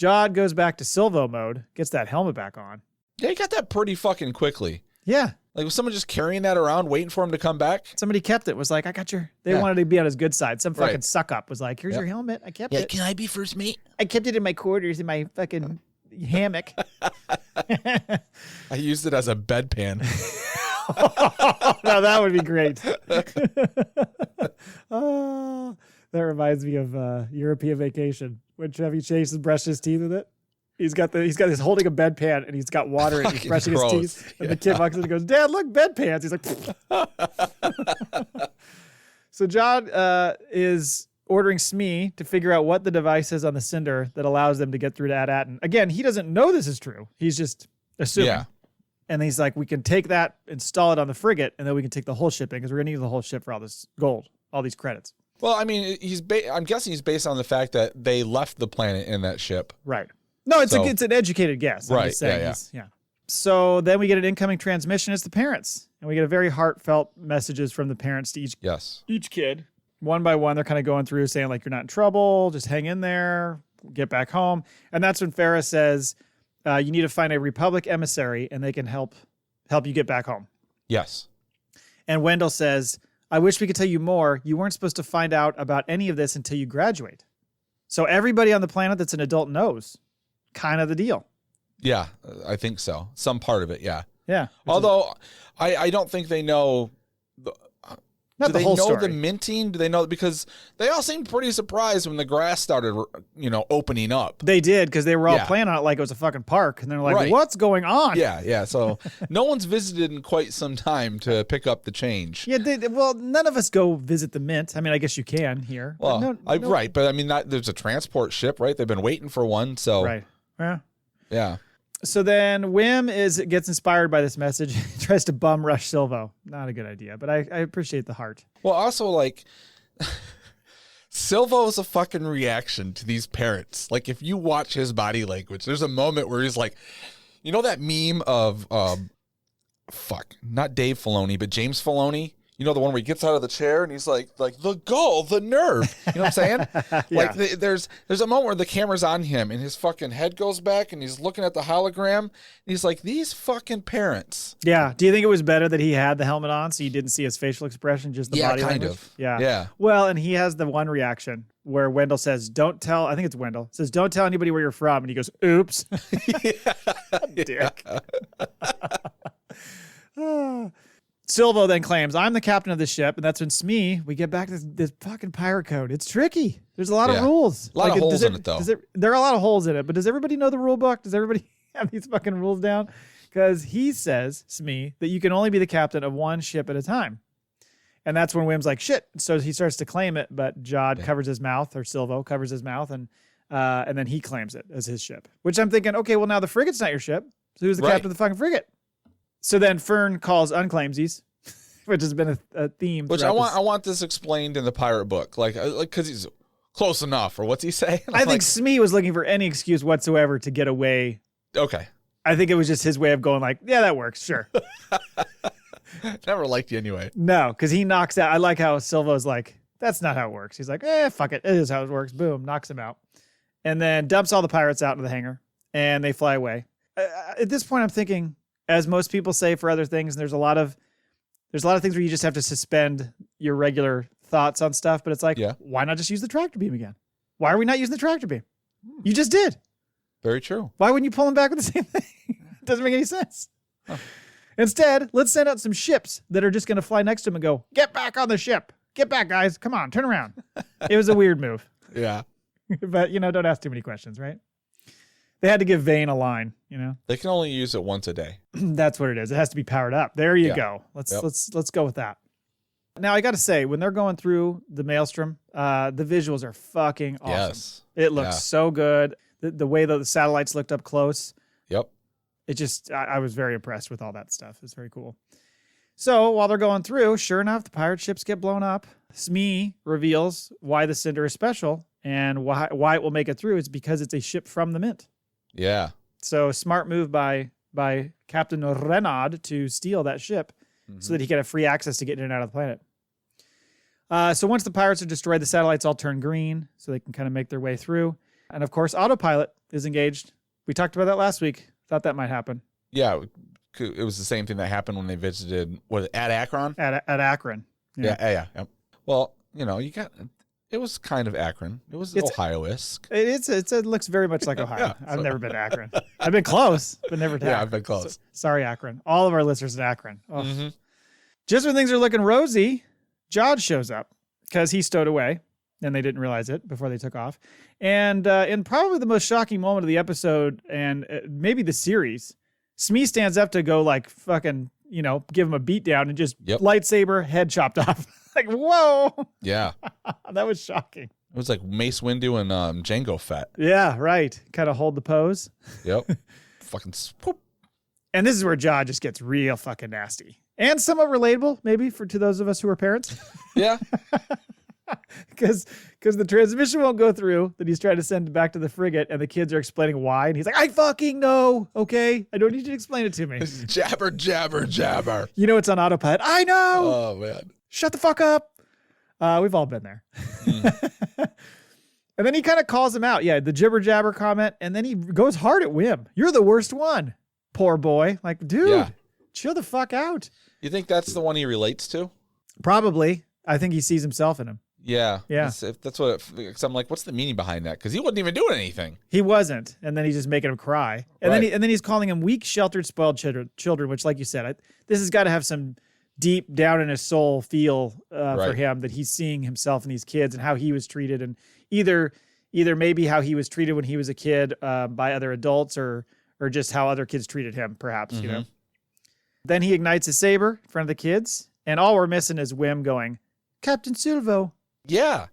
Jod goes back to Silvo mode, gets that helmet back on. Yeah, he got that pretty fucking quickly. Yeah. Like, was someone just carrying that around, waiting for him to come back? Somebody kept it. Was like, I got your... They wanted to be on his good side. Some fucking suck-up was like, here's your helmet. I kept it. Can I be first mate? I kept it in my quarters, in my fucking hammock. I used it as a bedpan. Now, that would be great. Oh, that reminds me of European Vacation. When Chevy Chase has brushed his teeth with it. He's holding a bedpan and he's got water and he's brushing his teeth. And the kid walks in and goes, Dad, look, bedpans. He's like, So Jod is ordering Smee to figure out what the device is on the Cinder that allows them to get through to At Attin. Again, he doesn't know this is true. He's just assuming. Yeah. And he's like, we can take that, install it on the frigate, and then we can take the whole ship in because we're going to use the whole ship for all this gold, all these credits. Well, I mean, I'm guessing he's based on the fact that they left the planet in that ship. Right. No, it's an educated guess. I'm just saying yeah. So then we get an incoming transmission. It's the parents. And we get a very heartfelt messages from the parents to each kid. One by one, they're kind of going through saying, like, you're not in trouble. Just hang in there. Get back home. And that's when Farah says, you need to find a Republic emissary and they can help you get back home. Yes. And Wendell says, I wish we could tell you more. You weren't supposed to find out about any of this until you graduate. So everybody on the planet that's an adult knows. Kind of the deal. Yeah, I think so. Some part of it, yeah. Yeah. Although I don't think they know. Do they know the minting? Do they know? Because they all seemed pretty surprised when the grass started, opening up. They did, because they were all playing on it like it was a fucking park. And they're like, what's going on? Yeah. So no one's visited in quite some time to pick up the change. Yeah, well, none of us go visit the mint. I mean, I guess you can here. Well, right. But I mean, there's a transport ship, right? They've been waiting for one. So. Right. Yeah. So then Wim gets inspired by this message. He tries to bum rush Silvo. Not a good idea, but I appreciate the heart. Well, also, like, Silvo's a fucking reaction to these parents. Like, if you watch his body language, there's a moment where he's like, you know that meme of, not Dave Filoni, but James Filoni? You know, the one where he gets out of the chair and he's like the goal, the nerve. You know what I'm saying? Yeah. Like there's a moment where the camera's on him and his fucking head goes back and he's looking at the hologram. And he's like, these fucking parents. Yeah. Do you think it was better that he had the helmet on so you didn't see his facial expression, just the body language? Of. Yeah. Yeah. Well, and he has the one reaction where Wendell says, don't tell, I think it's Wendell, says, don't tell anybody where you're from. And he goes, oops. Dick. Silvo then claims, I'm the captain of this ship, and that's when Smee, we get back to this fucking pirate code. It's tricky. There's a lot of rules. A lot of holes in it, though. There are a lot of holes in it, but does everybody know the rule book? Does everybody have these fucking rules down? Because he says, Smee, that you can only be the captain of one ship at a time. And that's when Wim's like, shit. So he starts to claim it, but Jod covers his mouth, or Silvo covers his mouth, and then he claims it as his ship. Which I'm thinking, okay, well, now the frigate's not your ship. So who's the captain of the fucking frigate? So then Fern calls unclaimsies, which has been a theme. Which I want this explained in the pirate book, like because he's close enough, or what's he say? I think Smee was looking for any excuse whatsoever to get away. Okay. I think it was just his way of going like, yeah, that works, sure. Never liked you anyway. No, because he knocks out. I like how Silvo's like, that's not how it works. He's like, fuck it. It is how it works. Boom, knocks him out. And then dumps all the pirates out into the hangar, and they fly away. At this point, I'm thinking, as most people say for other things, and there's a lot of things where you just have to suspend your regular thoughts on stuff, but it's like, why not just use the tractor beam again? Why are we not using the tractor beam? You just did. Very true. Why wouldn't you pull him back with the same thing? It doesn't make any sense. Huh. Instead, let's send out some ships that are just going to fly next to him and go, get back on the ship. Get back, guys. Come on, turn around. It was a weird move. Yeah. But, don't ask too many questions, right? They had to give Vane a line, They can only use it once a day. That's what it is. It has to be powered up. There you go. Let's go with that. Now, I got to say, when they're going through the Maelstrom, the visuals are fucking awesome. Yes. It looks so good. The way that the satellites looked up close. Yep. It just, I was very impressed with all that stuff. It's very cool. So while they're going through, sure enough, the pirate ships get blown up. Smee reveals why the Cinder is special and why it will make it through. It's because it's a ship from the Mint. Yeah. So smart move by Captain Renaud to steal that ship so that he could have free access to get in and out of the planet. So once the pirates are destroyed, the satellites all turn green so they can kind of make their way through. And of course, autopilot is engaged. We talked about that last week. Thought that might happen. Yeah. It was the same thing that happened when they visited, at Akron? At Akron. Yeah. Well, it was kind of Akron. It was Ohio-esque. It looks very much like Ohio. I've never been to Akron. I've been close, but never to Akron. Yeah, I've been close. So, sorry, Akron. All of our listeners in Akron. Oh. Just when things are looking rosy, Jod shows up because he stowed away, and they didn't realize it before they took off. And in probably the most shocking moment of the episode, and maybe the series, Smee stands up to go like fucking, give him a beat down and just lightsaber, head chopped off. Like, whoa. Yeah. That was shocking. It was like Mace Windu and Jango Fett. Yeah, right. Kind of hold the pose. Yep. Fucking swoop. And this is where Jod just gets real fucking nasty. And somewhat relatable, maybe, to those of us who are parents. Yeah. Because the transmission won't go through that he's trying to send back to the frigate, and the kids are explaining why. And he's like, I fucking know, okay? I don't need you to explain it to me. Jabber, jabber, jabber. It's on autopilot. I know. Oh, man. Shut the fuck up. We've all been there. And then he kind of calls him out. Yeah, the jibber jabber comment. And then he goes hard at Wim. You're the worst one. Poor boy. Like, dude, chill the fuck out. You think that's the one he relates to? Probably. I think he sees himself in him. Yeah. Yeah. That's what I'm like, what's the meaning behind that? Because he wasn't even doing anything. He wasn't. And then he's just making him cry. And then he's calling him weak, sheltered, spoiled children, which, like you said, this has got to have some deep down in his soul feel for him, that he's seeing himself in these kids and how he was treated, and either maybe how he was treated when he was a kid by other adults, or just how other kids treated him, perhaps. Then he ignites his saber in front of the kids, and all we're missing is Wim going, Captain Silvo,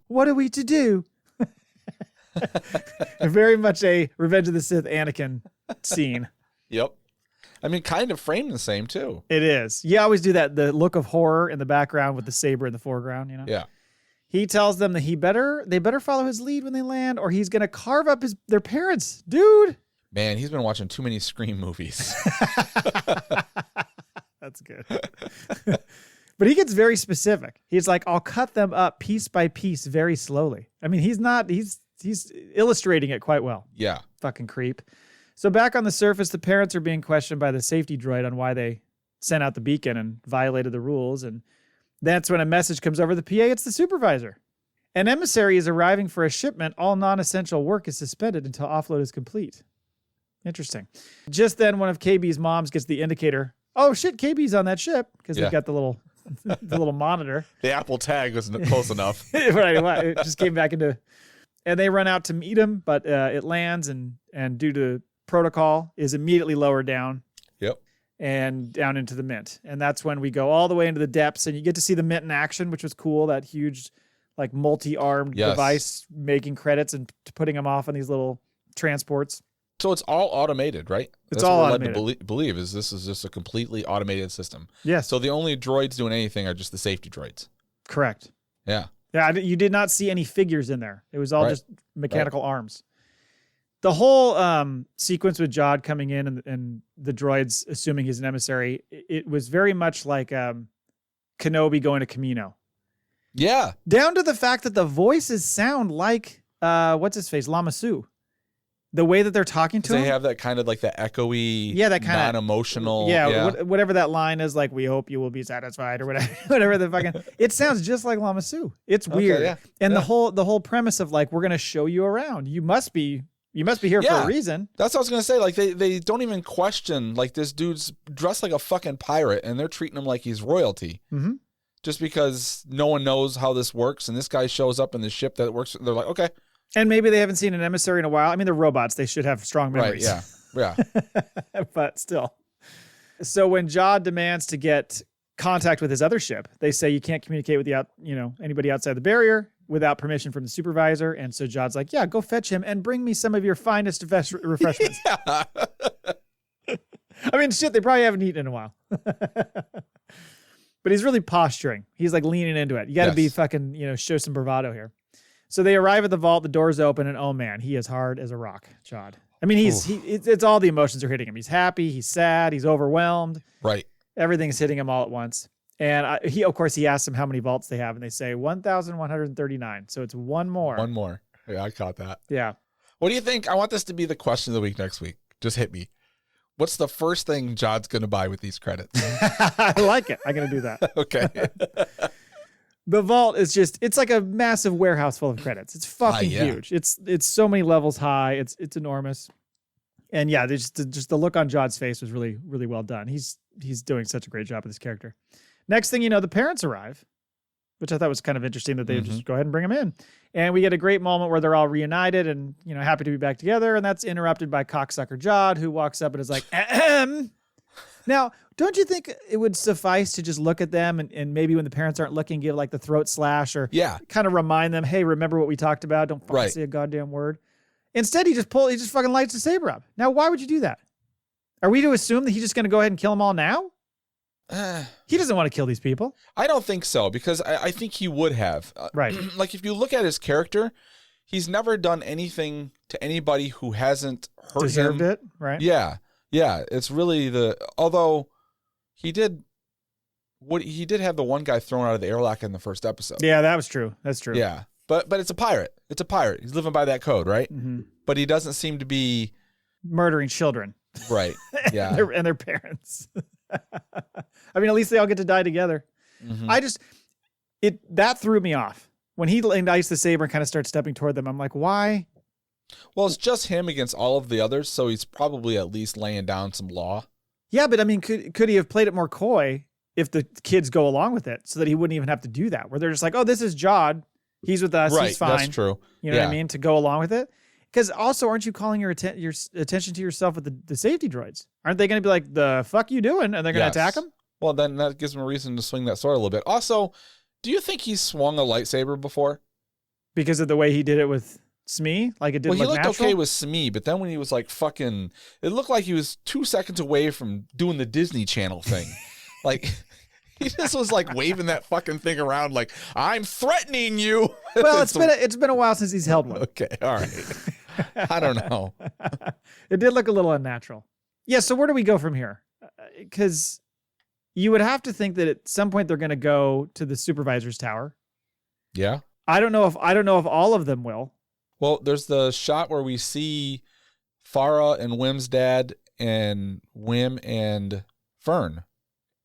what are we to do? Very much a Revenge of the Sith Anakin scene. Yep. I mean, kind of framed the same too. It is. You always do that. The look of horror in the background with the saber in the foreground. You know. Yeah. He tells them that they better follow his lead when they land, or he's gonna carve up their parents, dude. Man, he's been watching too many Scream movies. That's good. But he gets very specific. He's like, I'll cut them up piece by piece very slowly. I mean, he's illustrating it quite well. Yeah. Fucking creep. So back on the surface, the parents are being questioned by the safety droid on why they sent out the beacon and violated the rules. And that's when a message comes over the PA. It's the supervisor. An emissary is arriving for a shipment. All non-essential work is suspended until offload is complete. Interesting. Just then, one of KB's moms gets the indicator. Oh shit, KB's on that ship, because they've got the little monitor. The Apple tag wasn't close enough. Right, it just came back into, and they run out to meet him, but it lands and due to protocol is immediately lowered down. Yep. And down into the Mint, and that's when we go all the way into the depths, and you get to see the Mint in action, which was cool. That huge, like multi-armed device making credits and putting them off on these little transports. So it's all automated, right? It's all automated. Led to believe this is just a completely automated system. Yes. So the only droids doing anything are just the safety droids. Correct. Yeah. Yeah, you did not see any figures in there. It was all just mechanical arms. The whole sequence with Jod coming in and the droids assuming he's an emissary, it was very much like Kenobi going to Kamino. Yeah. Down to the fact that the voices sound like, what's his face, Lama Su. The way that they're talking to him. They have that kind of like that echoey, that kind of non-emotional. Whatever that line is, like, we hope you will be satisfied or whatever, whatever the fucking, it sounds just like Lama Su. It's weird. Okay, yeah. And the whole premise of like, we're going to show you around. You must be here for a reason. That's what I was going to say. Like they don't even question, like, this dude's dressed like a fucking pirate and they're treating him like he's royalty. Mm-hmm. Just because no one knows how this works. And this guy shows up in the ship that works. They're like, okay. And maybe they haven't seen an emissary in a while. I mean, they're robots. They should have strong memories. Right, yeah. But still. So when Jod demands to get contact with his other ship, they say you can't communicate with anybody outside the barrier without permission from the supervisor. And so Jod's like, yeah, go fetch him and bring me some of your finest refreshments. Yeah. I mean, shit, they probably haven't eaten in a while. But he's really posturing. He's like leaning into it. You got to be fucking, show some bravado here. So they arrive at the vault, the doors open, and oh man, he is hard as a rock, Jod. I mean, it's all the emotions are hitting him. He's happy, he's sad, he's overwhelmed. Right. Everything's hitting him all at once. And he asks them how many vaults they have, and they say 1,139. So it's one more. One more. Yeah, I caught that. Yeah. What do you think? I want this to be the question of the week next week. Just hit me. What's the first thing Jod's going to buy with these credits? I like it. I'm going to do that. Okay. The vault is it's like a massive warehouse full of credits. It's fucking huge. It's so many levels high. It's enormous. And yeah, just the look on Jod's face was really, really well done. He's doing such a great job with this character. Next thing you know, the parents arrive, which I thought was kind of interesting that they just go ahead and bring them in. And we get a great moment where they're all reunited and, happy to be back together. And that's interrupted by cocksucker Jod, who walks up and is like, ahem. Now, don't you think it would suffice to just look at them and maybe when the parents aren't looking, give like the throat slash or kind of remind them, hey, remember what we talked about? Don't fucking say a goddamn word. Instead, he just fucking lights the saber up. Now, why would you do that? Are we to assume that he's just going to go ahead and kill them all now? He doesn't want to kill these people. I don't think so, because I think he would have. Right. Like, if you look at his character, he's never done anything to anybody who hasn't hurt Deserved it, right? Yeah. Yeah, it's really although he did have the one guy thrown out of the airlock in the first episode. Yeah, that was true. That's true. Yeah. But it's a pirate. It's a pirate. He's living by that code, right? Mm-hmm. But he doesn't seem to be murdering children. Right. Yeah. and their parents. I mean, at least they all get to die together. Mm-hmm. That threw me off. When he ignites the saber and kind of starts stepping toward them, I'm like, why? Well, it's just him against all of the others, so he's probably at least laying down some law. Yeah, but I mean, could he have played it more coy if the kids go along with it so that he wouldn't even have to do that? Where they're just like, oh, this is Jod. He's with us. Right, he's fine. That's true. You know what I mean? To go along with it. Because also, aren't you calling your attention to yourself with the safety droids? Aren't they going to be like, the fuck you doing? And they're going to attack him? Well, then that gives him a reason to swing that sword a little bit. Also, do you think he's swung a lightsaber before? Because of the way he did it with... Smee? Like it didn't Well, he look looked natural? okay with Smee, but then when he was like fucking, it looked like he was 2 seconds away from doing the Disney Channel thing. Like he just was like waving that fucking thing around like, I'm threatening you. Well, it's been a while since he's held one. Okay, all right. I don't know. It did look a little unnatural. Yeah, so where do we go from here? Because you would have to think that at some point they're going to go to the supervisor's tower. Yeah. I don't know if all of them will. Well, there's the shot where we see Farah and Wim's dad and Wim and Fern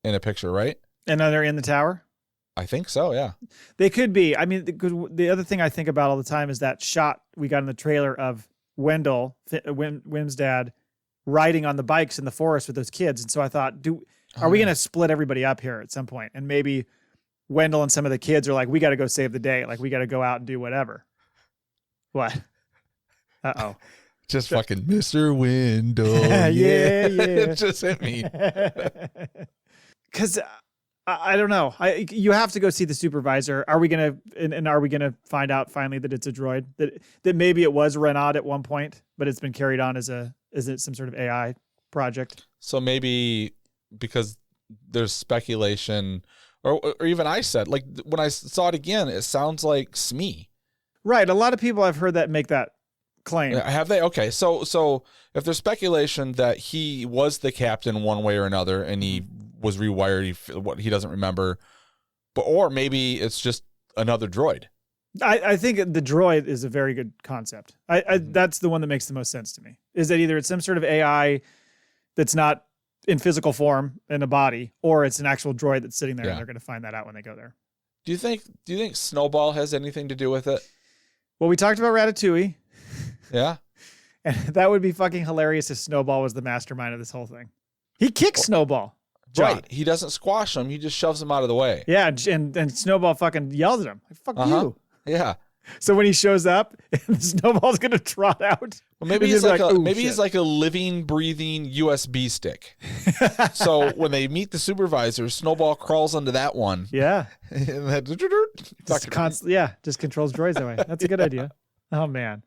in a picture, right? And then they're in the tower? I think so, yeah. They could be. I mean, the other thing I think about all the time is that shot we got in the trailer of Wim's dad, riding on the bikes in the forest with those kids. And so I thought, are we going to split everybody up here at some point? And maybe Wendell and some of the kids are like, we got to go save the day. Like, we got to go out and do whatever. What? Uh-oh. Just fucking Mr. Wendell. Yeah. It just hit me. Because I don't know. You have to go see the supervisor. Are we going to, and are we going to find out finally that it's a droid? That maybe it was Renaud at one point, but it's been carried on as it some sort of AI project? So maybe because there's speculation, or even I said, like when I saw it again, it sounds like Smee. Right. A lot of people I've heard that make that claim. Have they? Okay. So if there's speculation that he was the captain one way or another and he was rewired, he doesn't remember, or maybe it's just another droid. I think the droid is a very good concept. That's the one that makes the most sense to me, is that either it's some sort of AI that's not in physical form in a body, or it's an actual droid that's sitting there and they're going to find that out when they go there. Do you think Snowball has anything to do with it? Well, we talked about Ratatouille. Yeah. And that would be fucking hilarious if Snowball was the mastermind of this whole thing. He kicks Snowball. John. Right. He doesn't squash him. He just shoves him out of the way. Yeah. And Snowball fucking yells at him. Like, fuck you. Yeah. So when he shows up, Snowball's going to trot out. Well, maybe he's like a living, breathing USB stick. So when they meet the supervisor, Snowball crawls onto that one. Yeah. And just controls droids that way. That's a good idea. Oh, man.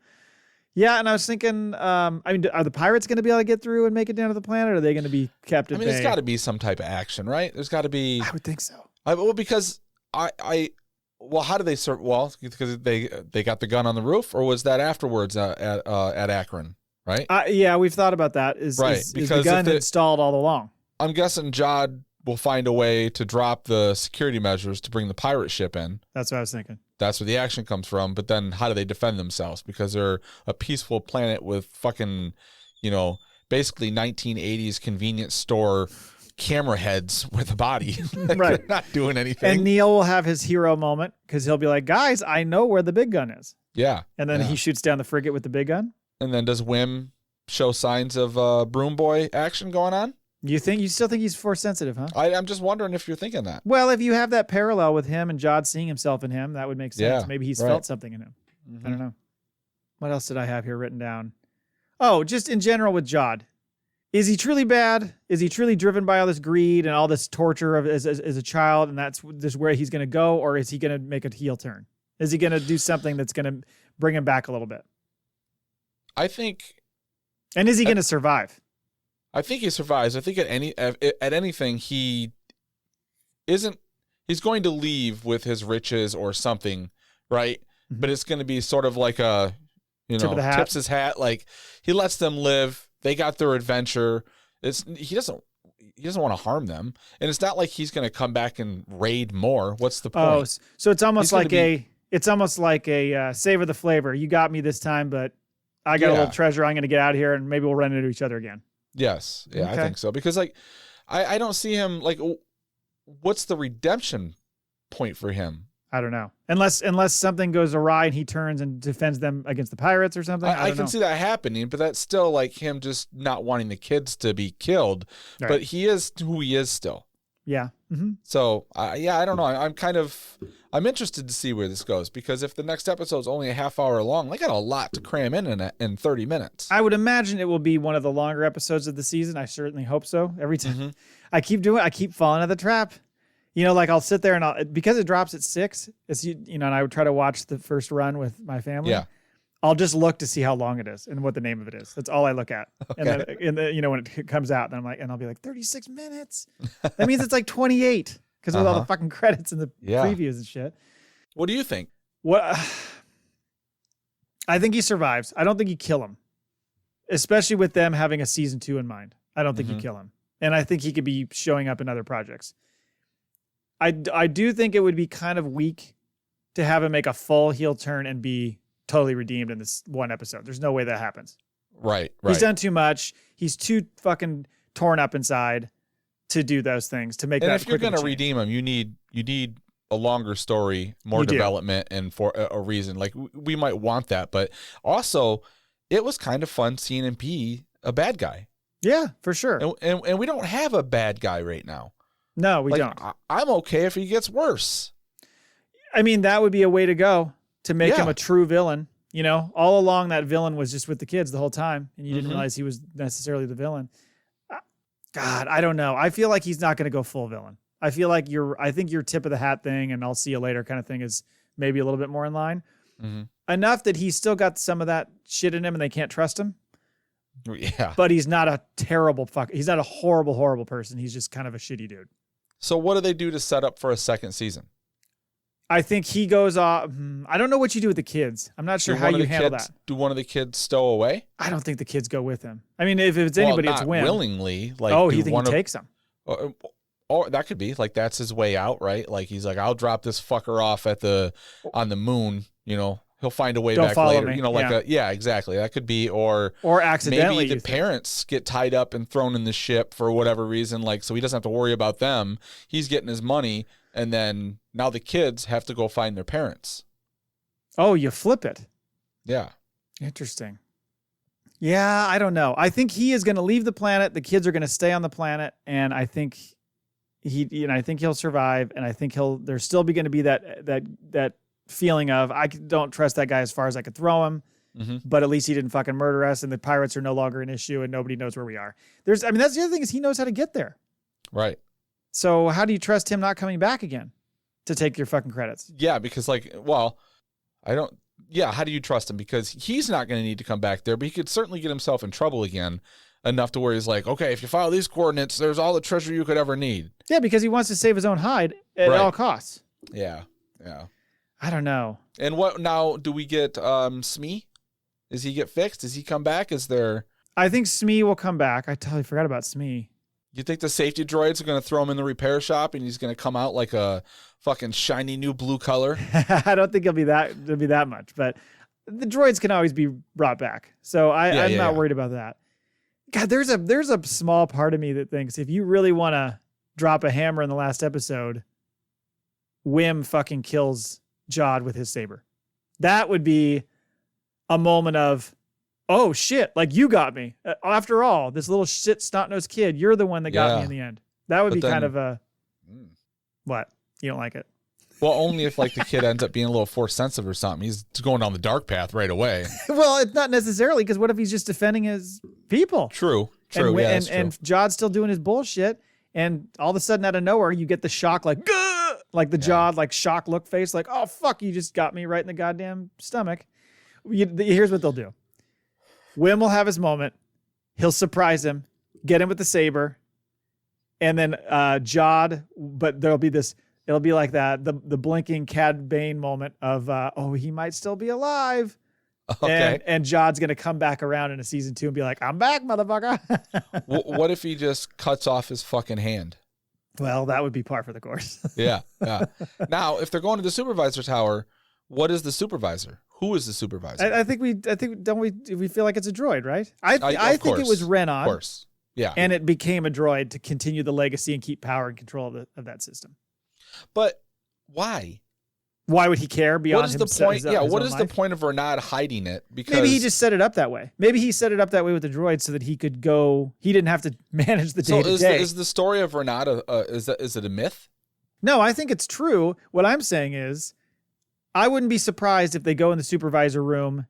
Yeah, and I was thinking, are the pirates going to be able to get through and make it down to the planet, or are they going to be kept at bay? There's got to be some type of action, right? There's got to be. I would think so. Because how do they serve? Well, because they got the gun on the roof, or was that afterwards at Akron, right? Yeah, we've thought about that. Is the gun installed all along? I'm guessing Jod will find a way to drop the security measures to bring the pirate ship in. That's what I was thinking. That's where the action comes from. But then how do they defend themselves? Because they're a peaceful planet with fucking, basically 1980s convenience store camera heads with a body. Right. They're not doing anything. And Neil will have his hero moment because he'll be like, guys, I know where the big gun is. Yeah. And then he shoots down the frigate with the big gun. And then does Wim show signs of Broom Boy action going on? You still think he's force sensitive, huh? I'm just wondering if you're thinking that. Well, if you have that parallel with him and Jod seeing himself in him, that would make sense. Yeah, maybe he's felt something in him. Mm-hmm. I don't know. What else did I have here written down? Oh, just in general with Jod. Is he truly bad? Is he truly driven by all this greed and all this torture as a child, and that's just where he's going to go, or is he going to make a heel turn? Is he going to do something that's going to bring him back a little bit? I think. And is he going to survive? I think he survives. I think at anything he isn't. He's going to leave with his riches or something, right? Mm-hmm. But it's going to be sort of like a, tips his hat. Like he lets them live. They got their adventure. He doesn't want to harm them, and it's not like he's going to come back and raid more. What's the point? Oh, so it's almost like a savor the flavor. You got me this time, but I got a little treasure. I'm going to get out of here, and maybe we'll run into each other again. Yes. Yeah, okay. I think so. Because I don't see him what's the redemption point for him? I don't know. Unless something goes awry and he turns and defends them against the pirates or something. I can see that happening, but that's still like him just not wanting the kids to be killed. Right. But he is who he is still. Yeah. Mm-hmm. So, I don't know. I'm interested to see where this goes, because if the next episode is only a half hour long, they got a lot to cram in 30 minutes. I would imagine it will be one of the longer episodes of the season. I certainly hope so. Every time I keep falling into the trap. I'll sit there and because it drops at 6, and I would try to watch the first run with my family. Yeah. I'll just look to see how long it is and what the name of it is. That's all I look at. Okay. And then, when it comes out, then I'm like, and I'll be like 36 minutes. That means it's like 28 because with all the fucking credits and the previews and shit. What do you think? What? I think he survives. I don't think you kill him, especially with them having a season 2 in mind. I don't think you kill him. And I think he could be showing up in other projects. I do think it would be kind of weak to have him make a full heel turn and be totally redeemed in this one episode. There's no way that happens. Right. He's done too much. He's too fucking torn up inside to do those things, to make that. And if you're going to redeem him, you need a longer story, more development, and for a reason. Like, we might want that, but also it was kind of fun seeing him be a bad guy. Yeah, for sure. And we don't have a bad guy right now. No, we don't. I'm okay if he gets worse. I mean, that would be a way to go to make him a true villain. All along that villain was just with the kids the whole time, and you didn't realize he was necessarily the villain. God, I don't know. I feel like he's not going to go full villain. I feel like I think your tip of the hat thing and I'll see you later kind of thing is maybe a little bit more in line. Enough that he's still got some of that shit in him and they can't trust him. Yeah. But he's not a terrible he's not a horrible, horrible person. He's just kind of a shitty dude. So what do they do to set up for a second season? I think he goes off. I don't know what you do with the kids. I'm not sure how you handle that. Do one of the kids stow away? I don't think the kids go with him. I mean, if it's anybody, it's Wim. Willingly. Like, you think he takes them? Or that could be like that's his way out, right? Like he's like, I'll drop this fucker off on the moon. He'll find a way back later. Me. Exactly. That could be, or accidentally. Maybe the parents get tied up and thrown in the ship for whatever reason, like so he doesn't have to worry about them. He's getting his money, and then now the kids have to go find their parents. Oh, you flip it. Yeah. Interesting. Yeah, I don't know. I think he is going to leave the planet. The kids are going to stay on the planet, and I think I think he'll survive, and I think there's still going to be that feeling of I don't trust that guy as far as I could throw him, but at least he didn't fucking murder us, and the pirates are no longer an issue, and nobody knows where we are. That's the other thing is he knows how to get there. Right. So how do you trust him not coming back again to take your fucking credits? Yeah, because how do you trust him? Because he's not going to need to come back there, but he could certainly get himself in trouble again enough to where he's like, okay, if you follow these coordinates, there's all the treasure you could ever need. Yeah, because he wants to save his own hide at all costs. Yeah, yeah. I don't know. And what now? Do we get Smee? Does he get fixed? Does he come back? I think Smee will come back. I totally forgot about Smee. You think the safety droids are going to throw him in the repair shop and he's going to come out like a fucking shiny new blue color? I don't think it'll be that much, but the droids can always be brought back. So I'm not worried about that. God, there's a small part of me that thinks if you really want to drop a hammer in the last episode, Wim fucking kills Jod with his saber. That would be a moment of, oh shit, like you got me. After all, this little shit snot-nosed kid, you're the one that got me in the end. That would be kind of a, what? You don't like it? Well, only if like the kid ends up being a little force sensitive or something. He's going down the dark path right away. Well, it's not necessarily, because what if he's just defending his people? True. And Jod's still doing his bullshit, and all of a sudden out of nowhere you get the shock, like Jod, like shock look face, like, oh fuck, you just got me right in the goddamn stomach. Here's what they'll do. Wim will have his moment. He'll surprise him, get him with the saber, and then Jod, but there'll be this. It'll be like that, the blinking Cad Bane moment of, he might still be alive. Okay. And Jod's going to come back around in a season 2 and be like, I'm back, motherfucker. What if he just cuts off his fucking hand? Well, that would be par for the course. Yeah. Now, if they're going to the supervisor tower, what is the supervisor? Who is the supervisor? I think we feel like it's a droid, right? I think it was Renan. Of course. Yeah. And it became a droid to continue the legacy and keep power and control of that system. But why? Why would he care beyond what is the point? What is the point of Renan hiding it? Because maybe he just set it up that way. Maybe he set it up that way with the droid so that he could go. He didn't have to manage the day to day. Is the story of Renan is it a myth? No, I think it's true. What I'm saying is, I wouldn't be surprised if they go in the supervisor room,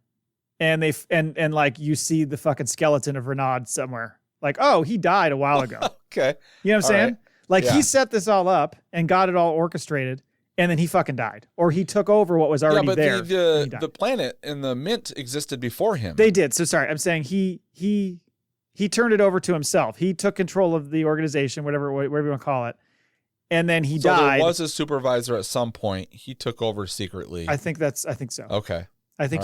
and and like you see the fucking skeleton of Renan somewhere. Like, oh, he died a while ago. Okay, you know what I'm saying? Right. Like he set this all up and got it all orchestrated. and then he fucking died, or he took over what was already there. Yeah, but the planet and the mint existed before him. They did. So sorry, I'm saying he turned it over to himself. He took control of the organization, whatever you want to call it, and then he died. There was a supervisor at some point. He took over secretly. I think so. Okay. I think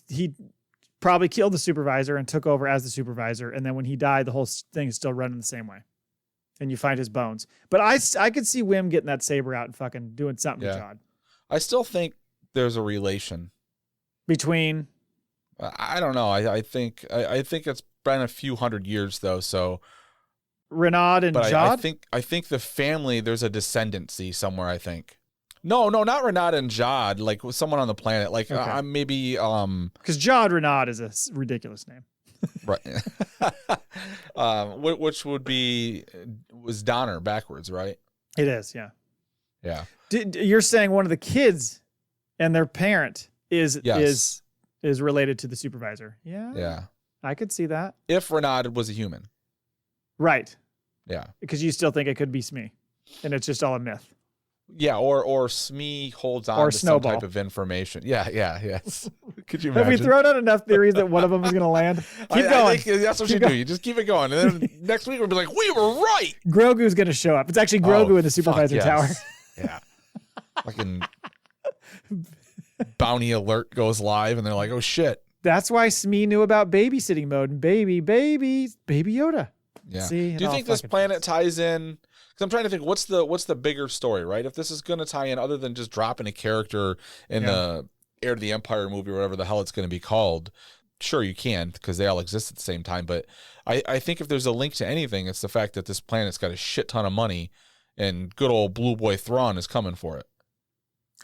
he probably killed the supervisor and took over as the supervisor, and then when he died, the whole thing is still running the same way. And you find his bones. But I could see Wim getting that saber out and fucking doing something to Jod. I still think there's a relation between. I don't know. I think it's been a few hundred years though. So Renaud and Jod. I think the family, there's a descendancy somewhere. I think. No, not Renaud and Jod. Like someone on the planet. Like maybe because Jod Renaud is a ridiculous name. Right. Which was Donner backwards, right? It is, yeah. Yeah. You're saying one of the kids and their parent is related to the supervisor. Yeah. Yeah. I could see that. If Renaud was a human. Right. Yeah. Because you still think it could be Smee. And it's just all a myth. Yeah, or Smee holds on to Snowball. some type of information. Yeah. Could you imagine? Have we thrown out enough theories that one of them is going to land? Keep going. I think that's what you do. You just keep it going. And then next week we'll be like, we were right. Grogu's going to show up. It's actually Grogu in the supervisor tower. Yeah. Fucking bounty alert goes live and they're like, oh shit. That's why Smee knew about babysitting mode and baby Yoda. Yeah. See, do you think this planet ties in? Because I'm trying to think, what's the bigger story, right? If this is going to tie in, other than just dropping a character in the Heir to the Empire movie or whatever the hell it's going to be called, sure you can, because they all exist at the same time. But I think if there's a link to anything, it's the fact that this planet's got a shit ton of money, and good old Blue Boy Thrawn is coming for it.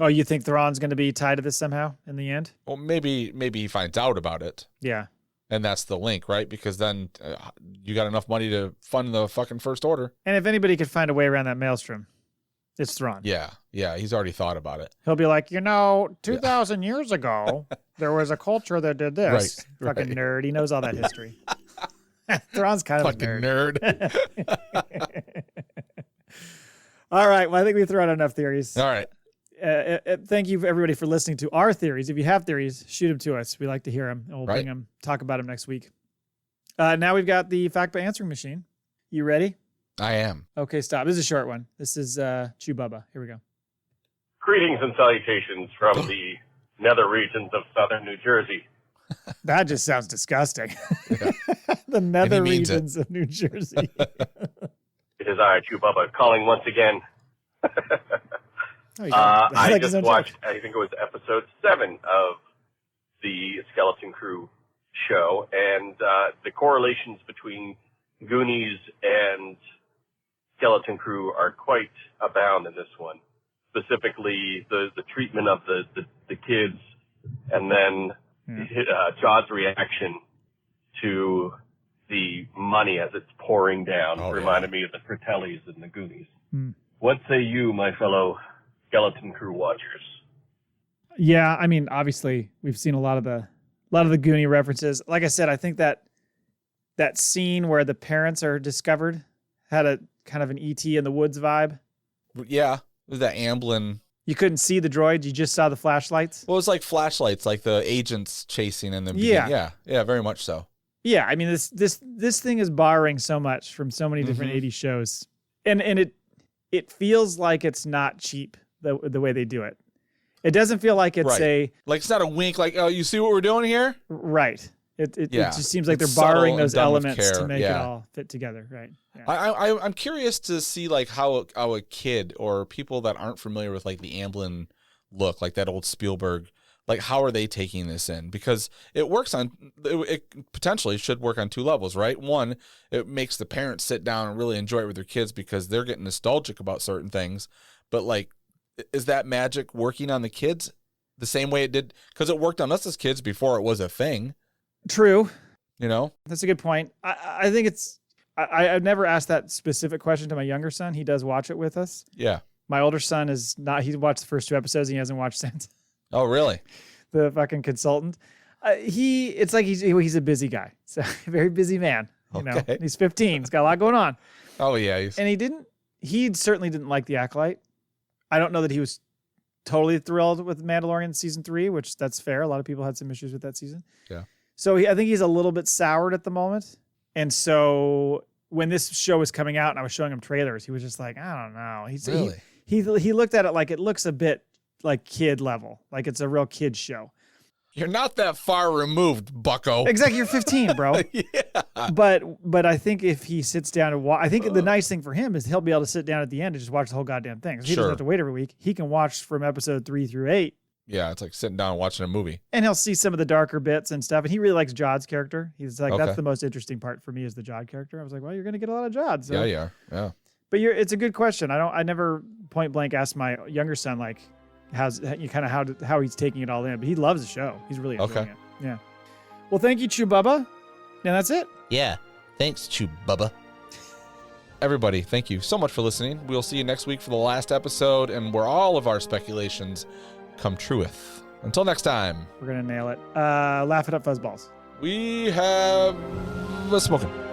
Oh, you think Thrawn's going to be tied to this somehow in the end? Well, maybe he finds out about it. Yeah. And that's the link, right? Because then you got enough money to fund the fucking First Order. And if anybody could find a way around that maelstrom, it's Thrawn. Yeah, he's already thought about it. He'll be like, 2,000 years ago, there was a culture that did this. Right, fucking nerd. He knows all that history. Thrawn's kind of fucking a nerd. All right. Well, I think we threw out enough theories. All right. Thank you, everybody, for listening to our theories. If you have theories, shoot them to us. We like to hear them, and we'll bring them, talk about them next week. Now we've got the FACPA Answering Machine. You ready? I am. Okay, stop. This is a short one. This is Chew Bubba. Here we go. Greetings and salutations from the nether regions of southern New Jersey. That just sounds disgusting. The nether regions of New Jersey. It is I, Chew Bubba, calling once again. I just watched, I think it was episode 7 of the Skeleton Crew show, and the correlations between Goonies and Skeleton Crew are quite abound in this one. Specifically, the treatment of the kids, and then Jod's reaction to the money as it's pouring down reminded me of the Fratellis and the Goonies. What say you, my fellow Skeleton Crew watchers? Yeah, I mean, obviously, we've seen a lot of the Goonie references. Like I said, I think that scene where the parents are discovered had a kind of an E.T. in the woods vibe. Yeah, that Amblin. You couldn't see the droids; you just saw the flashlights. Well, it was like flashlights, like the agents chasing in the beginning. Yeah, very much so. Yeah, I mean, this thing is borrowing so much from so many different 80s shows, and it feels like it's not cheap the way they do it. It doesn't feel like it's like it's not a wink, like, oh, you see what we're doing here? Right. It just seems like they're borrowing those elements to make it all fit together. Right. Yeah. I'm curious to see like how a kid or people that aren't familiar with like the Amblin look, like that old Spielberg, like how are they taking this in? Because it potentially should work on 2 levels, right? One, it makes the parents sit down and really enjoy it with their kids because they're getting nostalgic about certain things. But like, is that magic working on the kids the same way it did? Because it worked on us as kids before it was a thing. True. That's a good point. I think I've never asked that specific question to my younger son. He does watch it with us. Yeah. My older son is not. He watched the first 2 episodes and he hasn't watched since. Oh, really? The fucking consultant. It's like he's a busy guy. So very busy man. Okay. He's 15. He's got a lot going on. Oh yeah. And he certainly didn't like The Acolyte. I don't know that he was totally thrilled with Mandalorian season 3, which that's fair. A lot of people had some issues with that season. Yeah. So I think he's a little bit soured at the moment. And so when this show was coming out and I was showing him trailers, he was just like, I don't know. He looked at it like it looks a bit like kid level, like it's a real kid show. You're not that far removed, bucko. Exactly. You're 15, bro. Yeah. But I think if he sits down and watch, I think the nice thing for him is he'll be able to sit down at the end and just watch the whole goddamn thing. So he doesn't have to wait every week. He can watch from episode 3 through 8. Yeah, it's like sitting down and watching a movie. And he'll see some of the darker bits and stuff. And he really likes Jod's character. He's like, that's the most interesting part for me is the Jod character. I was like, well, you're going to get a lot of Jod. So. Yeah. But it's a good question. I never point blank asked my younger son, like, how he's taking it all in. But he loves the show. He's really enjoying it. Yeah. Well, thank you, Chewbubba. And that's it. Yeah. Thanks, Chewbubba. Everybody, thank you so much for listening. We'll see you next week for the last episode and where all of our speculations come trueth. Until next time. We're going to nail it. Laugh it up, fuzzballs. We have spoken.